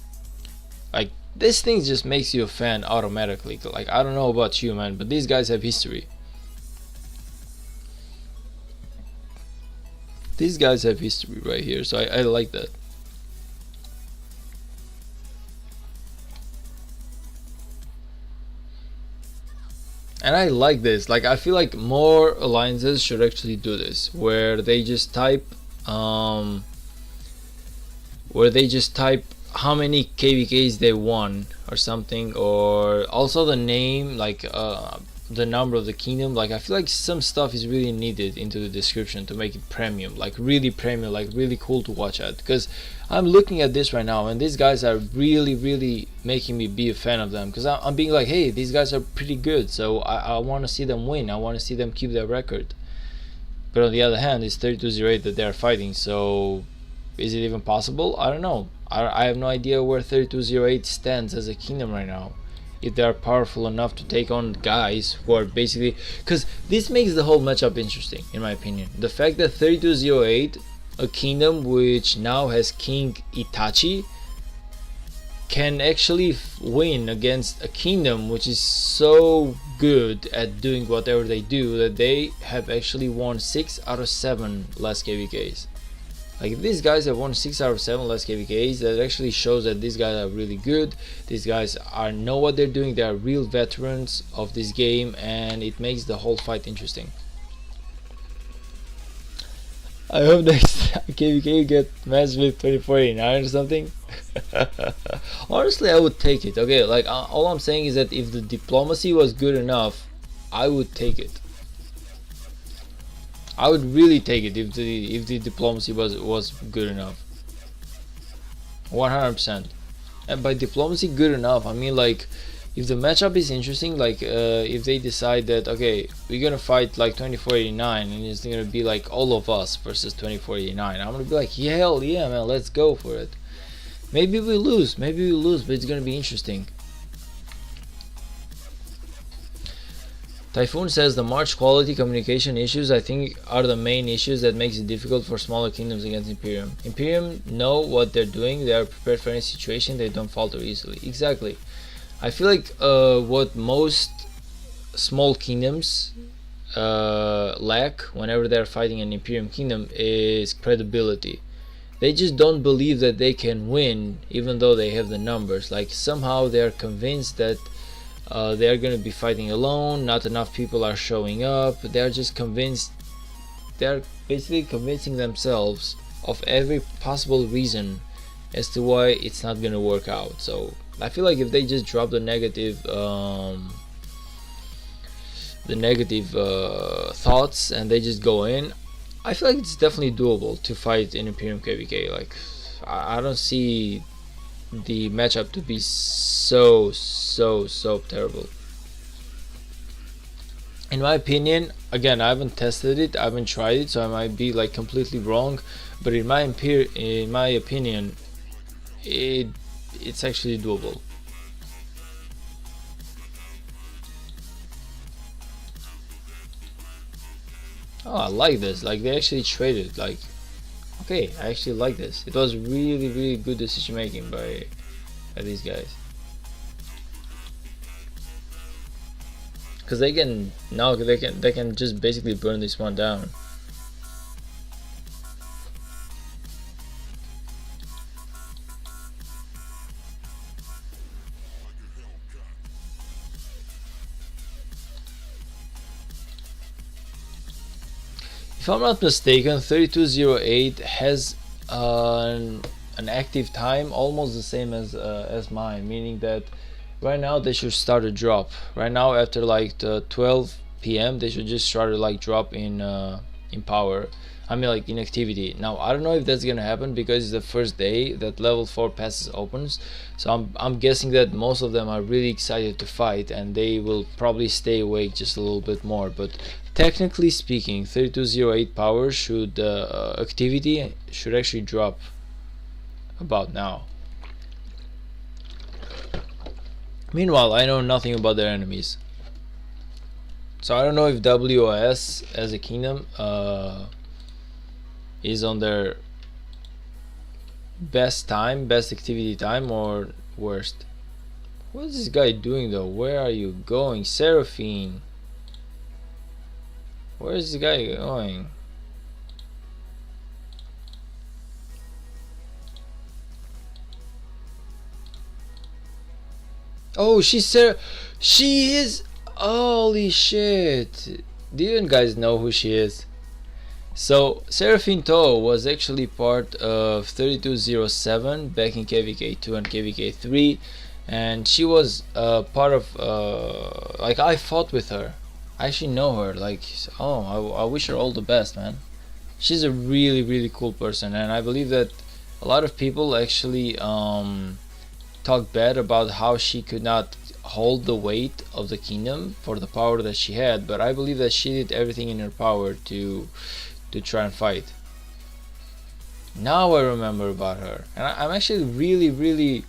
Like this thing just makes you a fan automatically. Like I don't know about you, man, but these guys have history. These guys have history right here, so I like that. And I like this. Like I feel like more alliances should actually do this, where they just type how many KVKs they won or something, or also the name, like the number of the kingdom. Like I feel like some stuff is really needed into the description to make it premium, like really premium, like really cool to watch at. Because I'm looking at this right now and these guys are really making me be a fan of them, because I'm being like, hey, these guys are pretty good, so I want to see them win, I want to see them keep their record. But on the other hand, it's 3208 that they're fighting, so is it even possible? I don't know. I have no idea where 3208 stands as a kingdom right now, if they are powerful enough to take on guys who are basically, because this makes the whole matchup interesting in my opinion. The fact that 3208, a kingdom which now has King Itachi, can actually win against a kingdom which is so good at doing whatever they do that they have actually won 6 out of 7 less KVKs. Like if these guys have won 6 out of 7 less KVKs, that actually shows that these guys are really good. These guys know what they're doing. They are real veterans of this game, and it makes the whole fight interesting. I hope next KVK get matched with 2489 or something. Honestly, I would take it. Okay, like all I'm saying is that if the diplomacy was good enough, I would take it. I would really take it if the diplomacy was good enough. 100%. And by diplomacy good enough, I mean like if the matchup is interesting, like if they decide that okay, we're gonna fight like 2489 and it's gonna be like all of us versus 2489, I'm gonna be like, yeah, hell yeah, man, let's go for it. Maybe we lose, but it's gonna be interesting. Typhoon says the March quality communication issues I think are the main issues that makes it difficult for smaller kingdoms against Imperium. Imperium know what they're doing, they are prepared for any situation, they don't falter easily. Exactly. I feel like what most small kingdoms lack whenever they're fighting an Imperium kingdom is credibility. they just don't believe that they can win, even though they have the numbers. Like somehow they're convinced that they're going to be fighting alone, not enough people are showing up. They're just convinced, they're basically convincing themselves of every possible reason as to why it's not going to work out. So I feel like if they just drop the negative thoughts and they just go in, I feel like it's definitely doable to fight in Imperium KVK. Like I don't see the matchup to be so terrible. In my opinion, again, I haven't tested it, I haven't tried it, so I might be like completely wrong, but in my opinion, it's actually doable. Oh, I like this. Like they actually traded. Like, okay, I actually like this. It was really good decision making by these guys. Because they can now they can just basically burn this one down. If I'm not mistaken, 3208 has an active time almost the same as mine, meaning that right now they should start a drop. Right now, after like the 12 p.m., they should just start a like drop in power. I mean like in activity. Now I don't know if that's gonna happen because it's the first day that level 4 passes opens. So I'm guessing that most of them are really excited to fight and they will probably stay awake just a little bit more. But technically speaking, 3208 power should activity should actually drop about now. Meanwhile, I know nothing about their enemies, so I don't know if WOS as a kingdom is on their best activity time, or worst. What is this guy doing though? Where are you going, Seraphine? Where is this guy going? Oh, she is. Holy shit! Do you guys know who she is? So Seraphine To was actually part of 3207 back in KVK2 and KVK3, and she was part of like I fought with her. I actually know her. Like, oh, I wish her all the best, man. She's a really cool person, and I believe that a lot of people actually talk bad about how she could not hold the weight of the kingdom for the power that she had, but I believe that she did everything in her power to try and fight. Now I remember about her, and I'm actually really,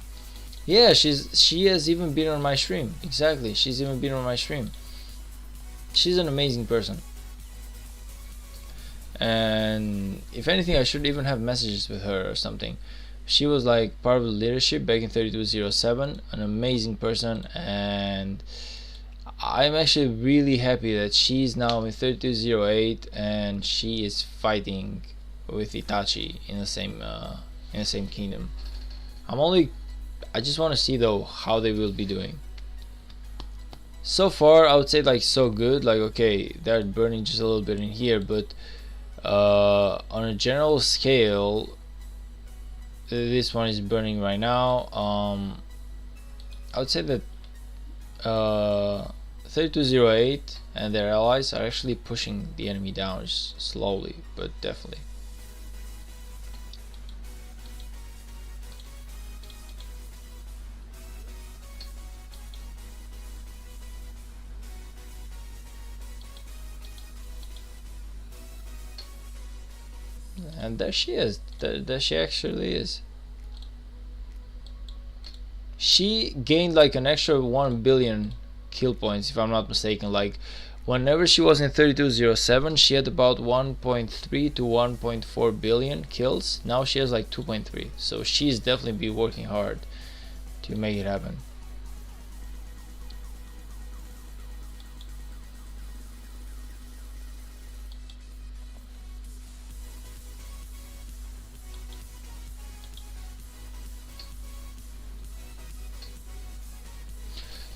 yeah, she has even been on my stream. Exactly, she's even been on my stream. She's an amazing person, and if anything I should even have messages with her or something. She was like part of the leadership back in 3207, an amazing person, and I'm actually really happy that she's now in 3208 and she is fighting with Itachi in the same kingdom. I just want to see though how they will be doing. So far I would say like so good, like okay, they're burning just a little bit in here, but on a general scale this one is burning right now. I would say that 3208 and their allies are actually pushing the enemy down slowly but definitely. And there she is. There she actually is. She gained like an extra 1 billion kill points if I'm not mistaken. Like whenever she was in 3207 she had about 1.3 to 1.4 billion kills. Now she has like 2.3, so she's definitely been working hard to make it happen.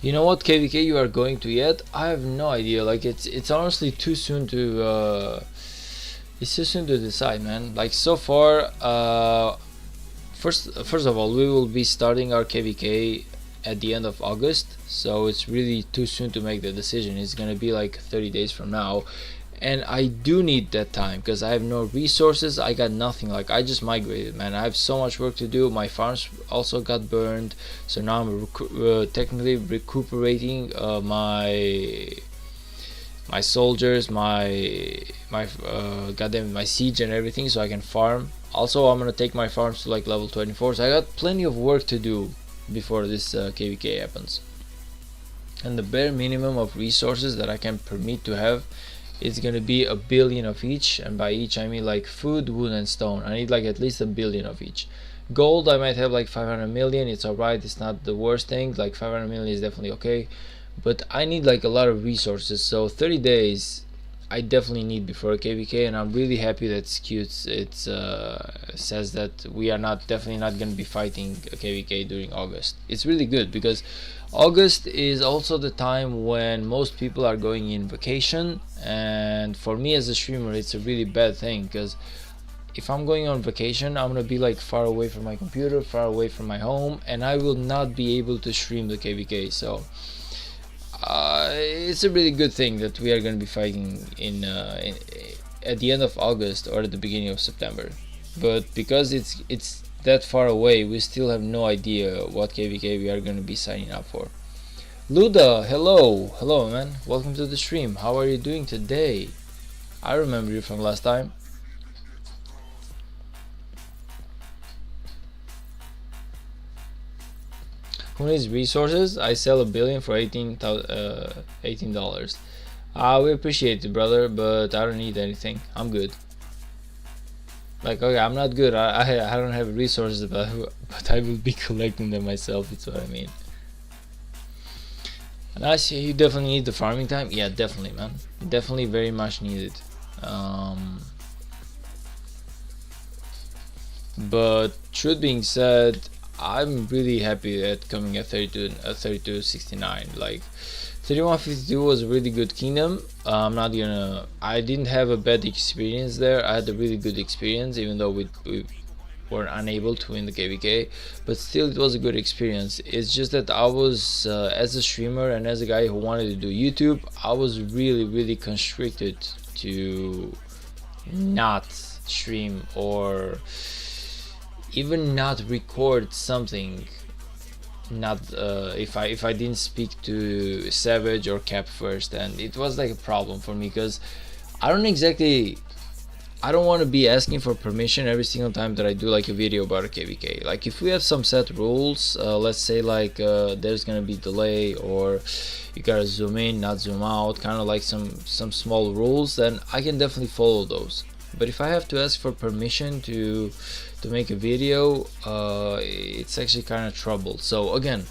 You know what KVK you are going to yet? I have no idea. Like it's honestly too soon to decide, man. Like so far, first of all, we will be starting our KVK at the end of August, so it's really too soon to make the decision. It's gonna be like 30 days from now, and I do need that time because I have no resources. I got nothing. Like I just migrated, man. I have so much work to do. My farms also got burned, so now I'm technically recuperating my soldiers, my goddamn my siege and everything, so I can farm. Also, I'm gonna take my farms to like level 24. So I got plenty of work to do before this KVK happens. And the bare minimum of resources that I can permit to have is gonna be 1 billion of each, and by each I mean like food, wood and stone. I need like at least 1 billion of each. Gold I might have like 500 million. It's alright, it's not the worst thing. Like 500 million is definitely okay, but I need like a lot of resources. So 30 days I definitely need before a KVK, and I'm really happy that Scutes says that we are definitely not going to be fighting a KVK during August. It's really good because August is also the time when most people are going in vacation, and for me as a streamer it's a really bad thing because if I'm going on vacation I'm gonna be like far away from my computer, far away from my home, and I will not be able to stream the KVK. So it's a really good thing that we are going to be fighting at the end of August or at the beginning of September. But because it's that far away, we still have no idea what KVK we are going to be signing up for. Luda, hello man, welcome to the stream. How are you doing today? I remember you from last time. Who needs resources? I sell 1 billion for $18. We appreciate it, brother, but I don't need anything. I'm good. Like, okay, I'm not good. I don't have resources, but I will be collecting them myself. That's what I mean. And I see you definitely need the farming time. Yeah, definitely, man. Definitely very much needed. But truth being said, I'm really happy at coming at 3269. Like 3152 was a really good kingdom. I didn't have a bad experience there. I had a really good experience, even though we were unable to win the KVK, but still it was a good experience. It's just that I was as a streamer and as a guy who wanted to do YouTube, I was really constricted to not stream or even not record something, not if I didn't speak to Savage or Cap first, and it was like a problem for me because I don't want to be asking for permission every single time that I do like a video about a KVK. Like if we have some set rules, let's say like there's gonna be delay, or you gotta zoom in, not zoom out, kind of like some small rules, then I can definitely follow those. But if I have to ask for permission to make a video, it's actually kind of trouble. So again,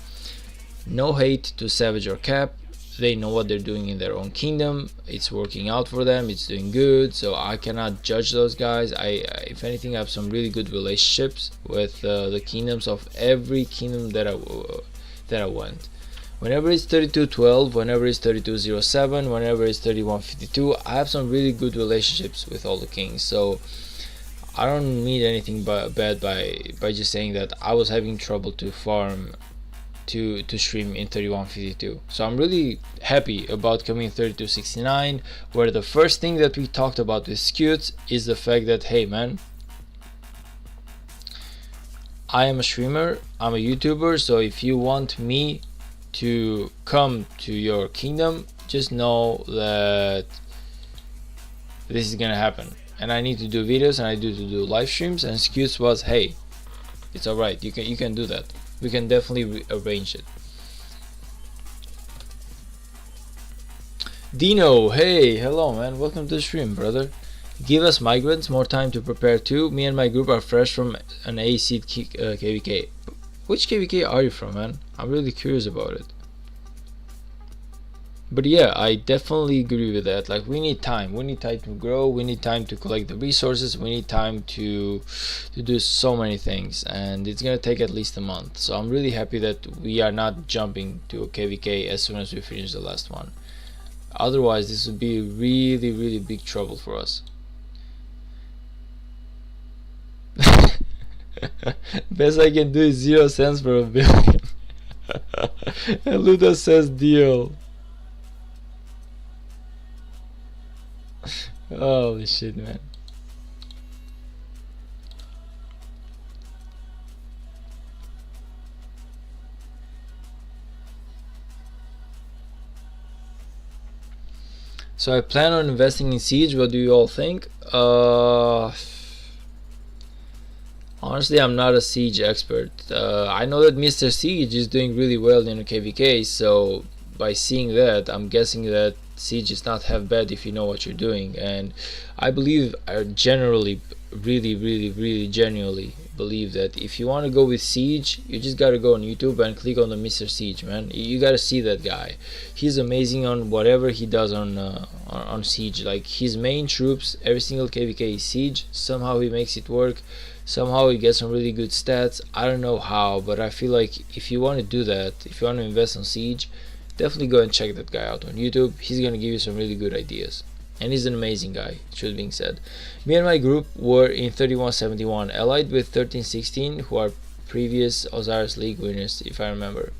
no hate to Savage or Cap. They know what they're doing in their own kingdom. It's working out for them. It's doing good. So I cannot judge those guys. If anything, I have some really good relationships with the kingdoms of every kingdom that I went. Whenever it's 3212, whenever it's 3207, whenever it's 3152, I have some really good relationships with all the kings. So I don't mean anything bad by just saying that I was having trouble to farm to stream in 3152. So I'm really happy about coming in 3269, where the first thing that we talked about with Scutes is the fact that, hey man, I am a streamer, I'm a YouTuber, so if you want me to come to your kingdom, just know that this is gonna happen, and I need to do videos and I need to do live streams. And Scutes was, hey, it's alright, you can do that, we can definitely arrange it. Dino, hey, hello man, welcome to the stream, brother. Give us migrants more time to prepare too. Me and my group are fresh from an A seed KVK. Which KVK are you from, man? I'm really curious about it. But yeah, I definitely agree with that. Like, we need time. We need time to grow. We need time to collect the resources. We need time to do so many things, and it's gonna take at least a month. So I'm really happy that we are not jumping to a KVK as soon as we finish the last one. Otherwise, this would be really, really big trouble for us. Best I can do is 0 cents for a billion. And Luda says deal. Holy shit, man. So I plan on investing in Siege. What do you all think? Honestly, I'm not a Siege expert. I know that Mr. Siege is doing really well in KVK, so by seeing that, I'm guessing that Siege is not half bad if you know what you're doing. And I believe, I generally, really genuinely believe that if you want to go with Siege, you just gotta go on YouTube and click on the Mr. Siege, man. You gotta see that guy. He's amazing on whatever he does on Siege. Like, his main troops, every single KVK is Siege. Somehow he makes it work. Somehow he gets some really good stats. I don't know how, but I feel like if you want to do that, if you want to invest on Siege, definitely go and check that guy out on YouTube. He's gonna give you some really good ideas, and he's an amazing guy, should being said. Me and my group were in 3171, allied with 1316, who are previous Osiris League winners, if I remember.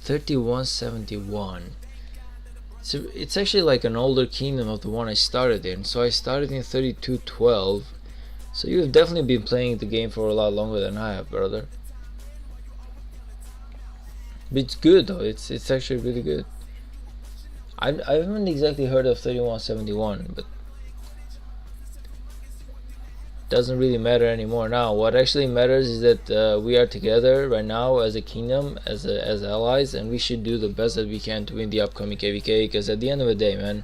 3171. So it's actually like an older kingdom of the one I started in. So I started in 3212. So you've definitely been playing the game for a lot longer than I have, brother. But it's good though. It's actually really good. I haven't exactly heard of 3171, but doesn't really matter anymore now. What actually matters is that we are together right now as a kingdom, as allies, and we should do the best that we can to win the upcoming KVK, because at the end of the day, man,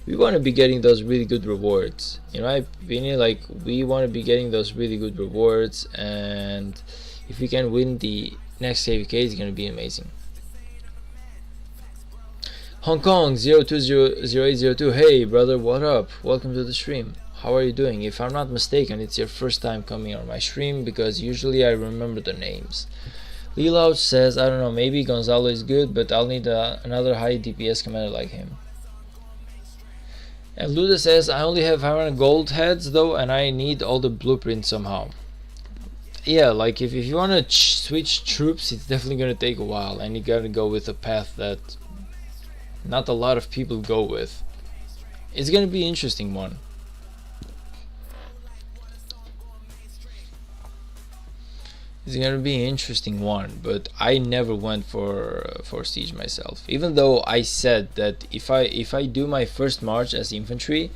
we want to be getting those really good rewards. In my opinion, like, we want to be getting those really good rewards, and if we can win the next KVK, it's going to be amazing. Hong Kong 020802, hey brother, what up? Welcome to the stream. How are you doing? If I'm not mistaken, it's your first time coming on my stream, because usually I remember the names. Lelouch says, I don't know, maybe Gonzalo is good, but I'll need another high DPS commander like him. And Luda says, I only have 500 gold heads though, and I need all the blueprints somehow. Yeah, like if you want to switch troops, it's definitely going to take a while, and you gotta go with a path that not a lot of people go with. It's going to be an interesting one. It's gonna be an interesting one, but I never went for Siege myself. Even though I said that if I do my first march as infantry,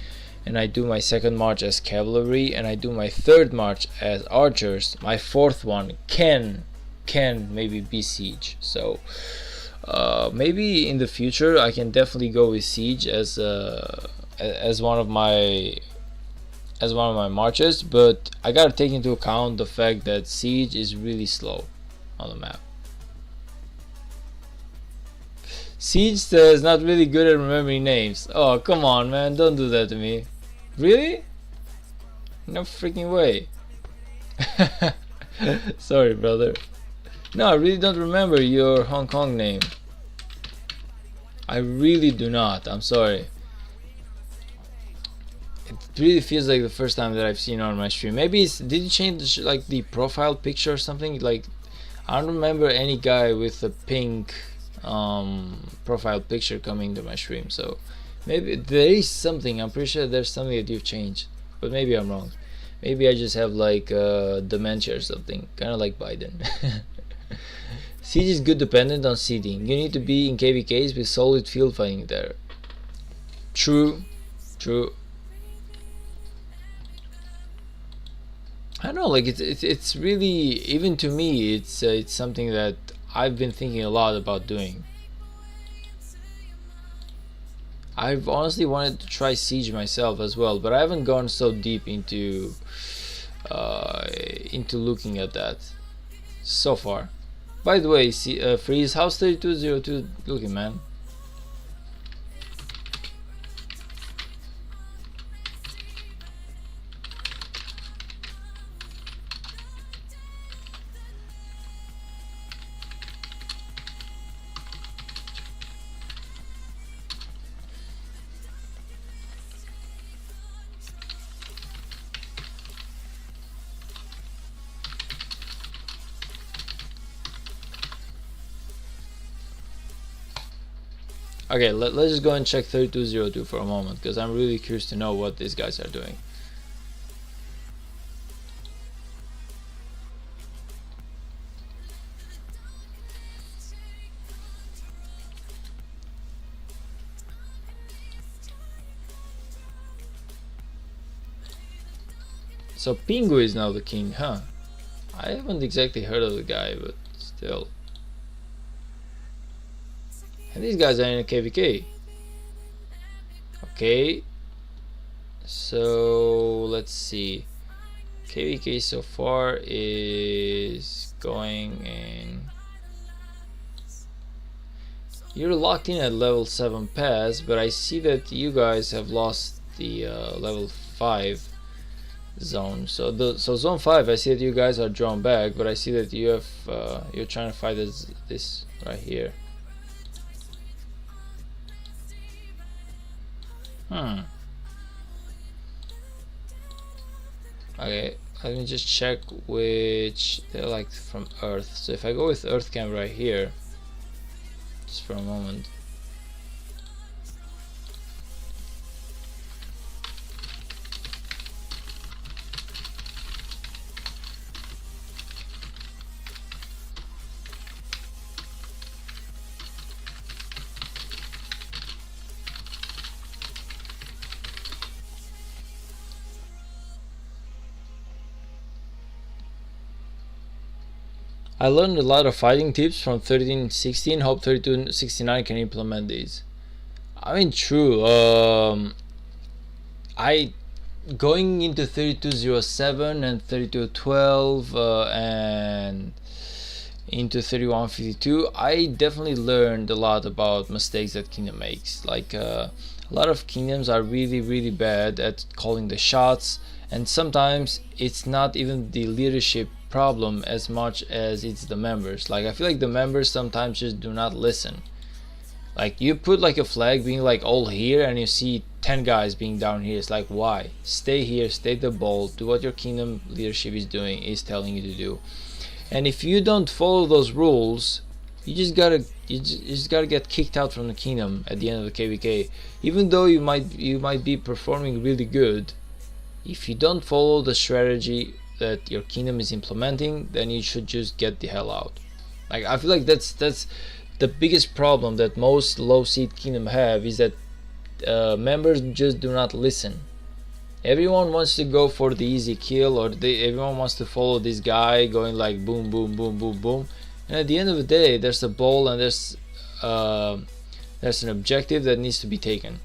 and I do my second march as cavalry, and I do my third march as archers, my fourth one can maybe be Siege. So maybe in the future I can definitely go with Siege as one of my marches, but I gotta take into account the fact that Siege is really slow on the map. Siege is not really good at remembering names. Oh, come on, man, don't do that to me. Really? No freaking way. Sorry, brother. No, I really don't remember your Hong Kong name. I really do not. I'm sorry. It really feels like the first time that I've seen it on my stream. Maybe did you change like the profile picture or something? Like, I don't remember any guy with a pink profile picture coming to my stream. So maybe there is something. I'm pretty sure there's something that you've changed, but maybe I'm wrong. Maybe I just have like dementia or something, kind of like Biden. Siege is good dependent on seeding. You need to be in KVKs with solid field fighting there. True. I don't know, like it's really, even to me, it's something that I've been thinking a lot about doing. I've honestly wanted to try Siege myself as well, but I haven't gone so deep into looking at that so far. By the way, see, Freeze, how's 3202 looking, man? Okay, let's just go and check 3202 for a moment, because I'm really curious to know what these guys are doing. So Pingu is now the king, huh? I haven't exactly heard of the guy, but still. And these guys are in a KVK. Okay. So let's see. KVK so far is going in. You're locked in at level 7 pass, but I see that you guys have lost the level 5 zone. So zone 5, I see that you guys are drawn back, but I see that you have you're trying to fight this right here. Okay, let me just check which they're like from Earth. So if I go with Earth camp right here, just for a moment. I learned a lot of fighting tips from 1316. Hope 3269 can implement these. I mean, true. I going into 3207 and 3212 and into 3152, I definitely learned a lot about mistakes that Kingdom makes. Like a lot of kingdoms are really bad at calling the shots, and sometimes it's not even the leadership problem as much as it's the members. Like I feel like the members sometimes just do not listen. Like you put like a flag being like all here and you see 10 guys being down here. It's like, why? Stay here, stay the ball, do what your kingdom leadership is telling you to do. And if you don't follow those rules, you just gotta get kicked out from the kingdom at the end of the KVK. Even though you might be performing really good, if you don't follow the strategy that your kingdom is implementing, then you should just get the hell out. Like I feel like that's the biggest problem that most low seed kingdom have, is that members just do not listen. Everyone wants to go for the easy kill, or everyone wants to follow this guy going like boom boom boom boom boom, and at the end of the day there's a ball and there's an objective that needs to be taken.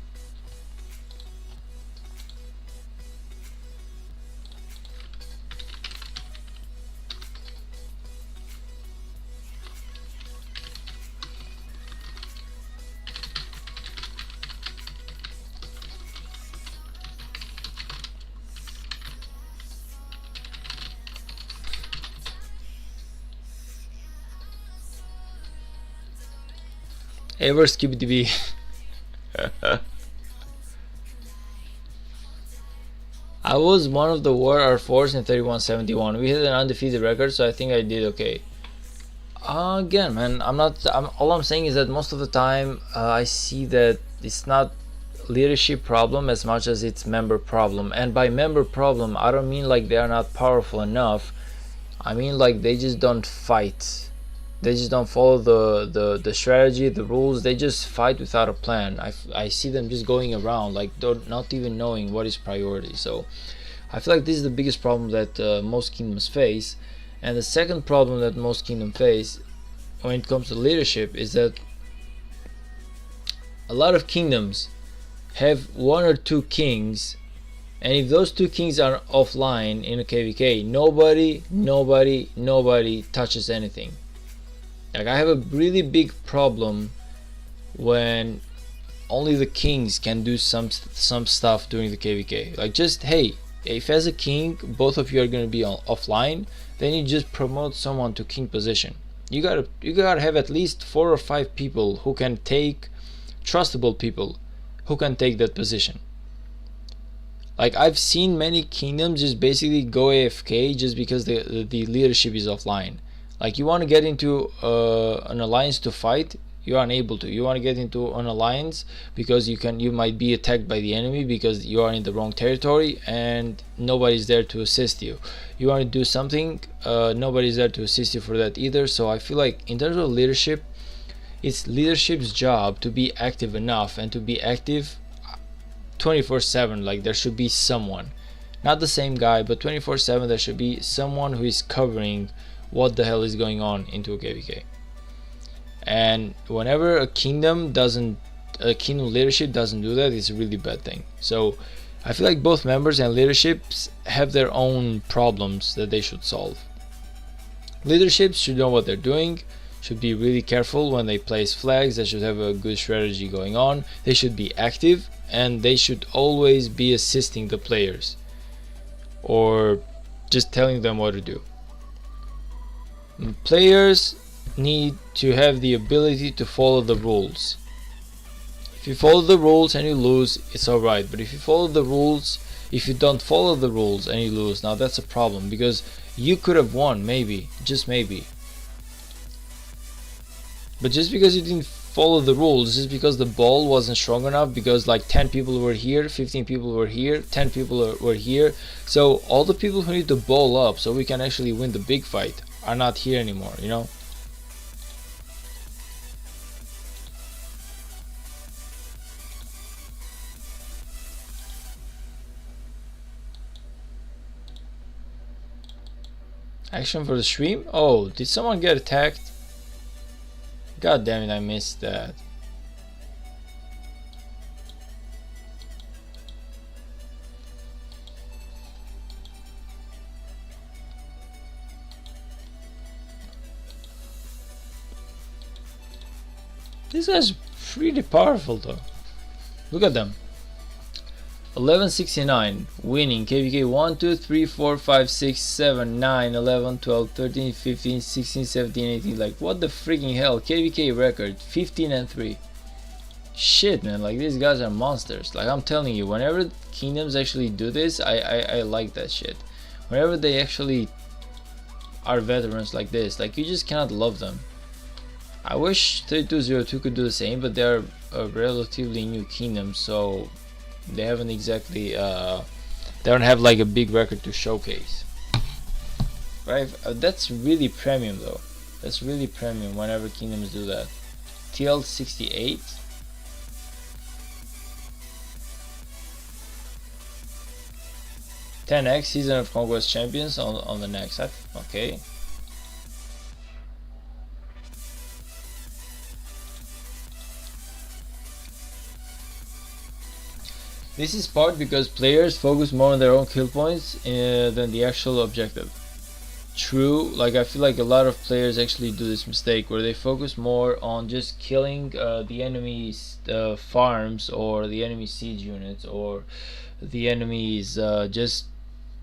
Ever skip-db. I was one of the War Air Force in 3171. We had an undefeated record, so I think I did okay. Again, man, all I'm saying is that most of the time I see that it's not leadership problem as much as it's member problem. And by member problem, I don't mean like they are not powerful enough. I mean like they just don't fight. They just don't follow the strategy, the rules. They just fight without a plan. I see them just going around like not even knowing what is priority. So I feel like this is the biggest problem that most kingdoms face. And the second problem that most kingdoms face when it comes to leadership is that a lot of kingdoms have one or two kings, and if those two kings are offline in a KVK, nobody touches anything. Like, I have a really big problem when only the kings can do some stuff during the KVK. Like, just, hey, if as a king both of you are going to be offline, then you just promote someone to king position. You gotta have at least 4 or 5 people who can take, trustable people who can take that position. Like, I've seen many kingdoms just basically go AFK just because the leadership is offline. Like, you want to get into an alliance to fight, you're unable to. You want to get into an alliance because you might be attacked by the enemy because you are in the wrong territory and nobody's there to assist you. You want to do something, nobody's there to assist you for that either. So I feel like in terms of leadership, it's leadership's job to be active enough and to be active 24/7. Like, there should be someone, not the same guy, but 24/7 there should be someone who is covering what the hell is going on into a KVK. And whenever a kingdom leadership doesn't do that, it's a really bad thing. So I feel like both members and leaderships have their own problems that they should solve. Leaderships should know what they're doing, should be really careful when they place flags, they should have a good strategy going on, they should be active, and they should always be assisting the players or just telling them what to do. Players need to have the ability to follow the rules. If you follow the rules and you lose, it's alright, but if you don't follow the rules and you lose, now that's a problem, because you could have won, maybe, just maybe, but just because you didn't follow the rules, just because the ball wasn't strong enough, because like 10 people were here, 15 people were here, 10 people were here, so all the people who need to ball up so we can actually win the big fight are not here anymore, you know. Action for the stream? Oh, did someone get attacked? God damn it, I missed that. This guy's pretty powerful though. Look at them. 1169 winning KVK 1 2 3 4 5 6 7 9 11 12 13 15 16 17 18. Like, what the freaking hell? KVK record 15-3. Shit, man, like, these guys are monsters. Like, I'm telling you, whenever kingdoms actually do this, I like that shit. Whenever they actually are veterans like this, like, you just cannot love them. I wish 3202 could do the same, but they're a relatively new kingdom, so they haven't exactly they don't have like a big record to showcase, right? That's really premium though. That's really premium whenever kingdoms do that. TL68. (10x) Season of Conquest Champions on the next set. Okay. This is part because players focus more on their own kill points than the actual objective. True, like, I feel like a lot of players actually do this mistake where they focus more on just killing the enemy's farms or the enemy siege units or the enemy's just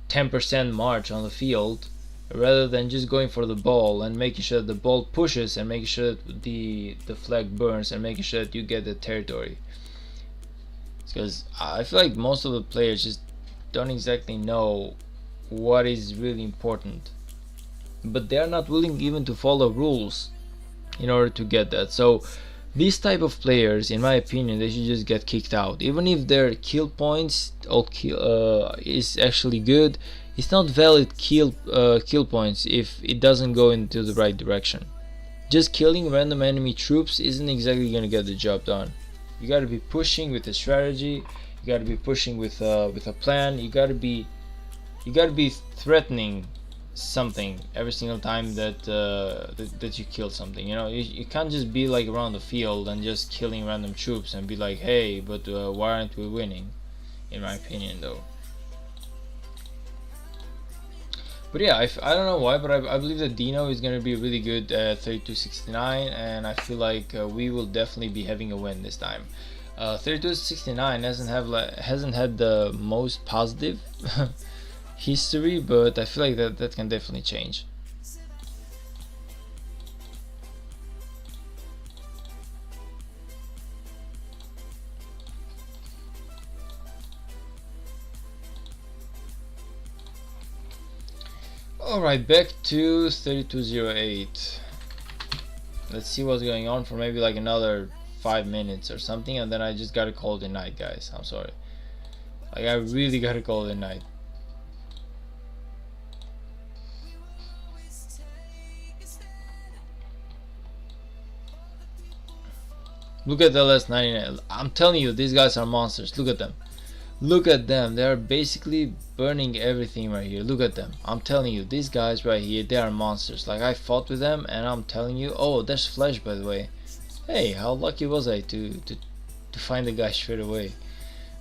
10% march on the field, rather than just going for the ball and making sure that the ball pushes and making sure that the flag burns and making sure that you get the territory. Because I feel like most of the players just don't exactly know what is really important, but they are not willing even to follow rules in order to get that. So these type of players, in my opinion, they should just get kicked out. Even if their kill points is actually good, it's not valid kill points if it doesn't go into the right direction. Just killing random enemy troops isn't exactly gonna get the job done. You got to be pushing with a strategy. You got to be pushing with a plan. You got to be threatening something every single time that that you kill something. You know, you can't just be like around the field and just killing random troops and be like, hey, but why aren't we winning? In my opinion, though. But yeah, I don't know why, but I believe that Dino is gonna be really good at 3269, and I feel like we will definitely be having a win this time. 3269 hasn't had the most positive history, but I feel like that can definitely change. Alright, back to 3208. Let's see what's going on for maybe like another 5 minutes or something, and then I just gotta call it a night, guys. I'm sorry. Like, I really gotta call it a night. Look at the last 99. I'm telling you, these guys are monsters. Look at them. Look at them. They are basically burning everything right here. Look at them. I'm telling you, these guys right here, they are monsters. Like, I fought with them, and I'm telling you. Oh, there's Flash, by the way. Hey, how lucky was I to find the guy straight away.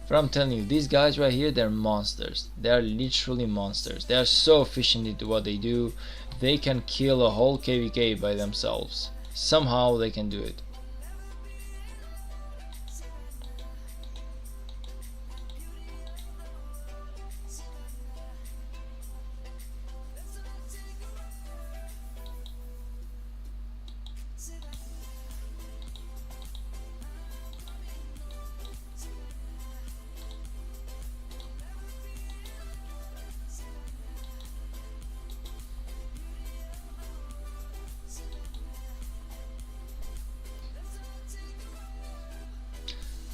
But I'm telling you, these guys right here, they're monsters. They are literally monsters. They are so efficient into what they do. They can kill a whole KVK by themselves. Somehow they can do it.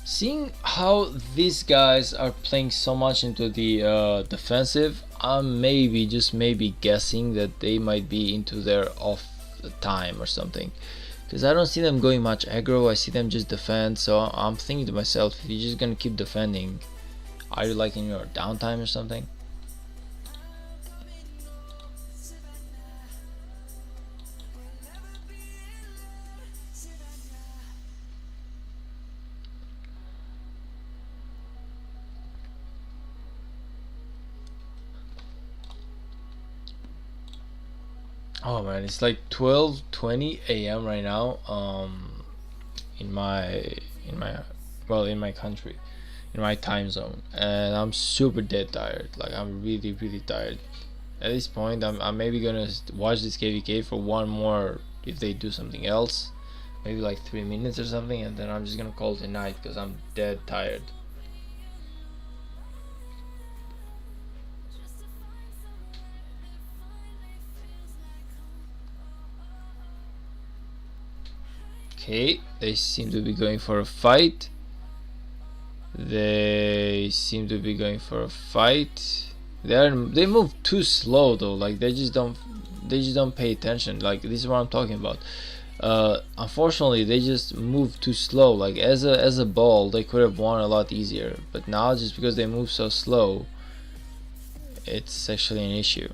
Seeing how these guys are playing so much into the defensive, I'm maybe guessing that they might be into their off time or something, because I don't see them going much aggro. I see them just defend. So I'm thinking to myself, if you're just gonna keep defending, are you like in your downtime or something? Oh man, it's like 12:20 a.m. right now. In my well, in my country, in my time zone, and I'm super dead tired. Like, I'm really tired. At this point, I'm maybe gonna watch this KVK for one more if they do something else, maybe like 3 minutes or something, and then I'm just gonna call it a night because I'm dead tired. Okay, they seem to be going for a fight. They seem to be going for a fight. They move too slow though. Like, they just don't pay attention. Like, this is what I'm talking about. Unfortunately, they just move too slow. Like, as a ball, they could have won a lot easier. But now, just because they move so slow, it's actually an issue.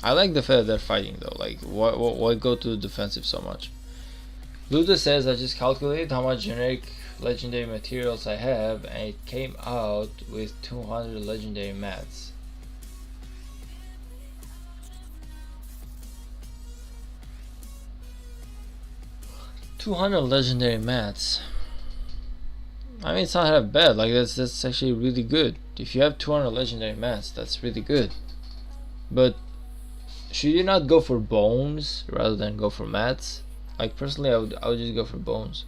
I like the fact that they're fighting though. Like, why go to the defensive so much? Luda says, I just calculated how much generic legendary materials I have, and it came out with 200 legendary mats. $200 legendary mats. I mean, it's not that bad. Like, that's actually really good. If you have 200 legendary mats, that's really good. But should you not go for bones rather than go for mats? Like, personally, I would just go for bones.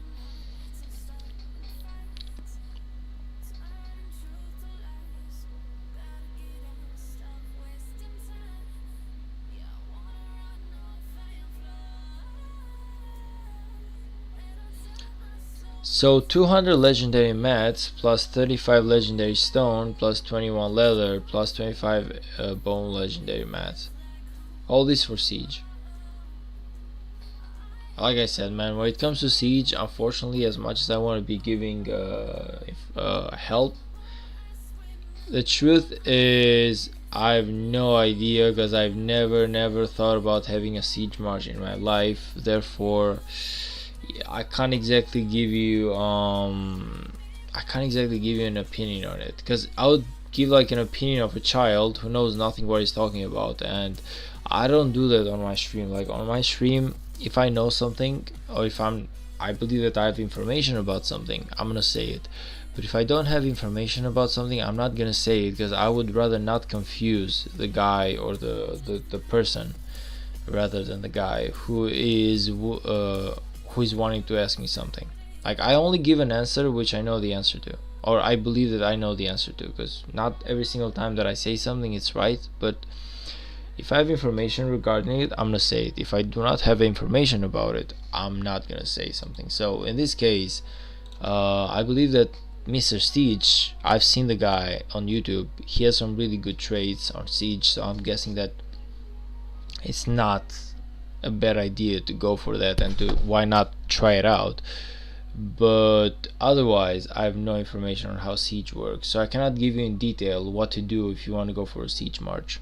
So 200 legendary mats plus 35 legendary stone plus 21 leather plus 25 bone legendary mats. All this for siege. Like I said, man, when it comes to siege, unfortunately, as much as I want to be giving help, the truth is I have no idea, because I've never thought about having a siege march in my life. Therefore, I can't exactly give you an opinion on it, because give like an opinion of a child who knows nothing what he's talking about. And I don't do that on my stream. Like on my stream, if I know something, or if I believe that I have information about something, I'm gonna say it. But if I don't have information about something, I'm not gonna say it, because I would rather not confuse the guy or the person, rather than the guy who is wanting to ask me something. Like I only give an answer which I know the answer to, or I believe that I know the answer to, because not every single time that I say something it's right. But if I have information regarding it, I'm gonna say it. If I do not have information about it, I'm not gonna say something. So in this case, I believe that Mr. Siege, I've seen the guy on YouTube, he has some really good traits on Siege, so I'm guessing that it's not a bad idea to go for that, and to why not try it out. But otherwise I have no information on how Siege works, so I cannot give you in detail what to do if you want to go for a Siege March.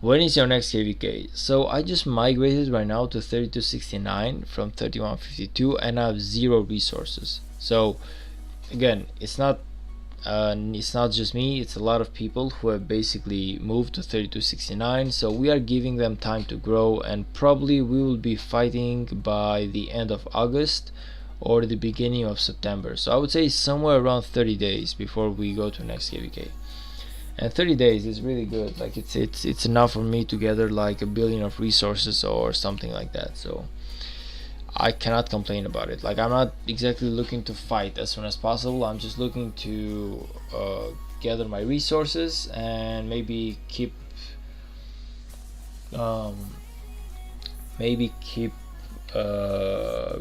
When is your next KVK? So I just migrated right now to 3269 from 3152, and I have 0 resources. So again, it's not just me, it's a lot of people who have basically moved to 3269. So we are giving them time to grow, and probably we will be fighting by the end of August or the beginning of September. So I would say somewhere around 30 days before we go to next KVK. And 30 days is really good. Like it's enough for me to gather like 1 billion of resources or something like that. So I cannot complain about it. Like I'm not exactly looking to fight as soon as possible. I'm just looking to gather my resources and maybe keep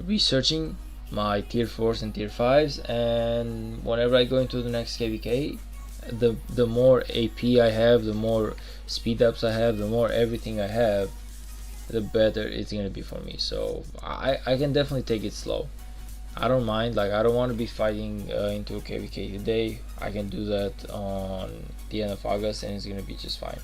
researching my tier 4s and tier 5s, and whenever I go into the next KVK, the more AP I have, the more speed ups I have, the more everything I have, the better it's gonna be for me. So I can definitely take it slow. I don't mind. Like I don't want to be fighting into a KVK today. I can do that on the end of August, and it's gonna be just fine.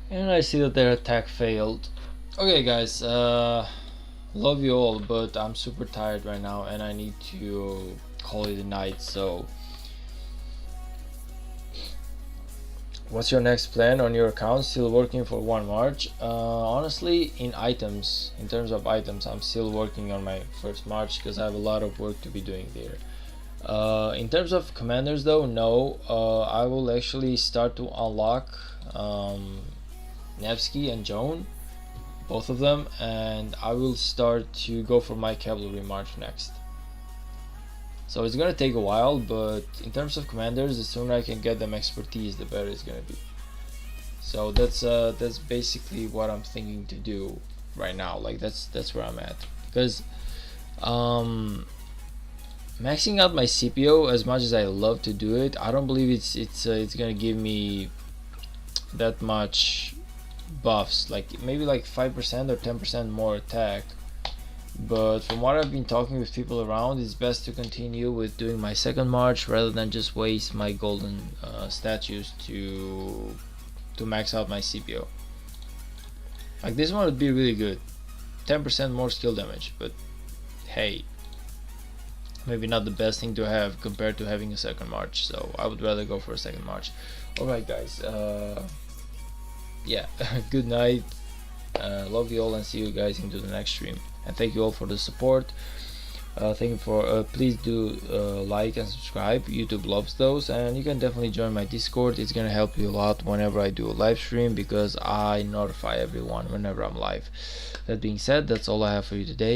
And I see that their attack failed. Okay guys, love you all, but I'm super tired right now and I need to call it a night. So what's your next plan on your account? Still working for 1 March? Honestly, in terms of items, I'm still working on my first March because I have a lot of work to be doing there. In terms of commanders though, no, I will actually start to unlock Nevsky and Joan, both of them, and I will start to go for my cavalry march next. So it's gonna take a while, but in terms of commanders, the sooner I can get them expertise, the better it's gonna be. So that's basically what I'm thinking to do right now. Like that's where I'm at, because maxing out my CPO, as much as I love to do it, I don't believe it's gonna give me that much buffs, like maybe like 5% or 10% more attack. But from what I've been talking with people around, it's best to continue with doing my second march rather than just waste my golden statues to max out my CPO. Like this one would be really good, 10% more skill damage, but hey, maybe not the best thing to have compared to having a second march, so I would rather go for a second march. Alright guys, yeah, good night, love you all, and see you guys into the next stream, and thank you all for the support. Thank you for please do like and subscribe. YouTube loves those, and you can definitely join my Discord. It's gonna help you a lot whenever I do a live stream, because I notify everyone whenever I'm live. That being said, that's all I have for you today.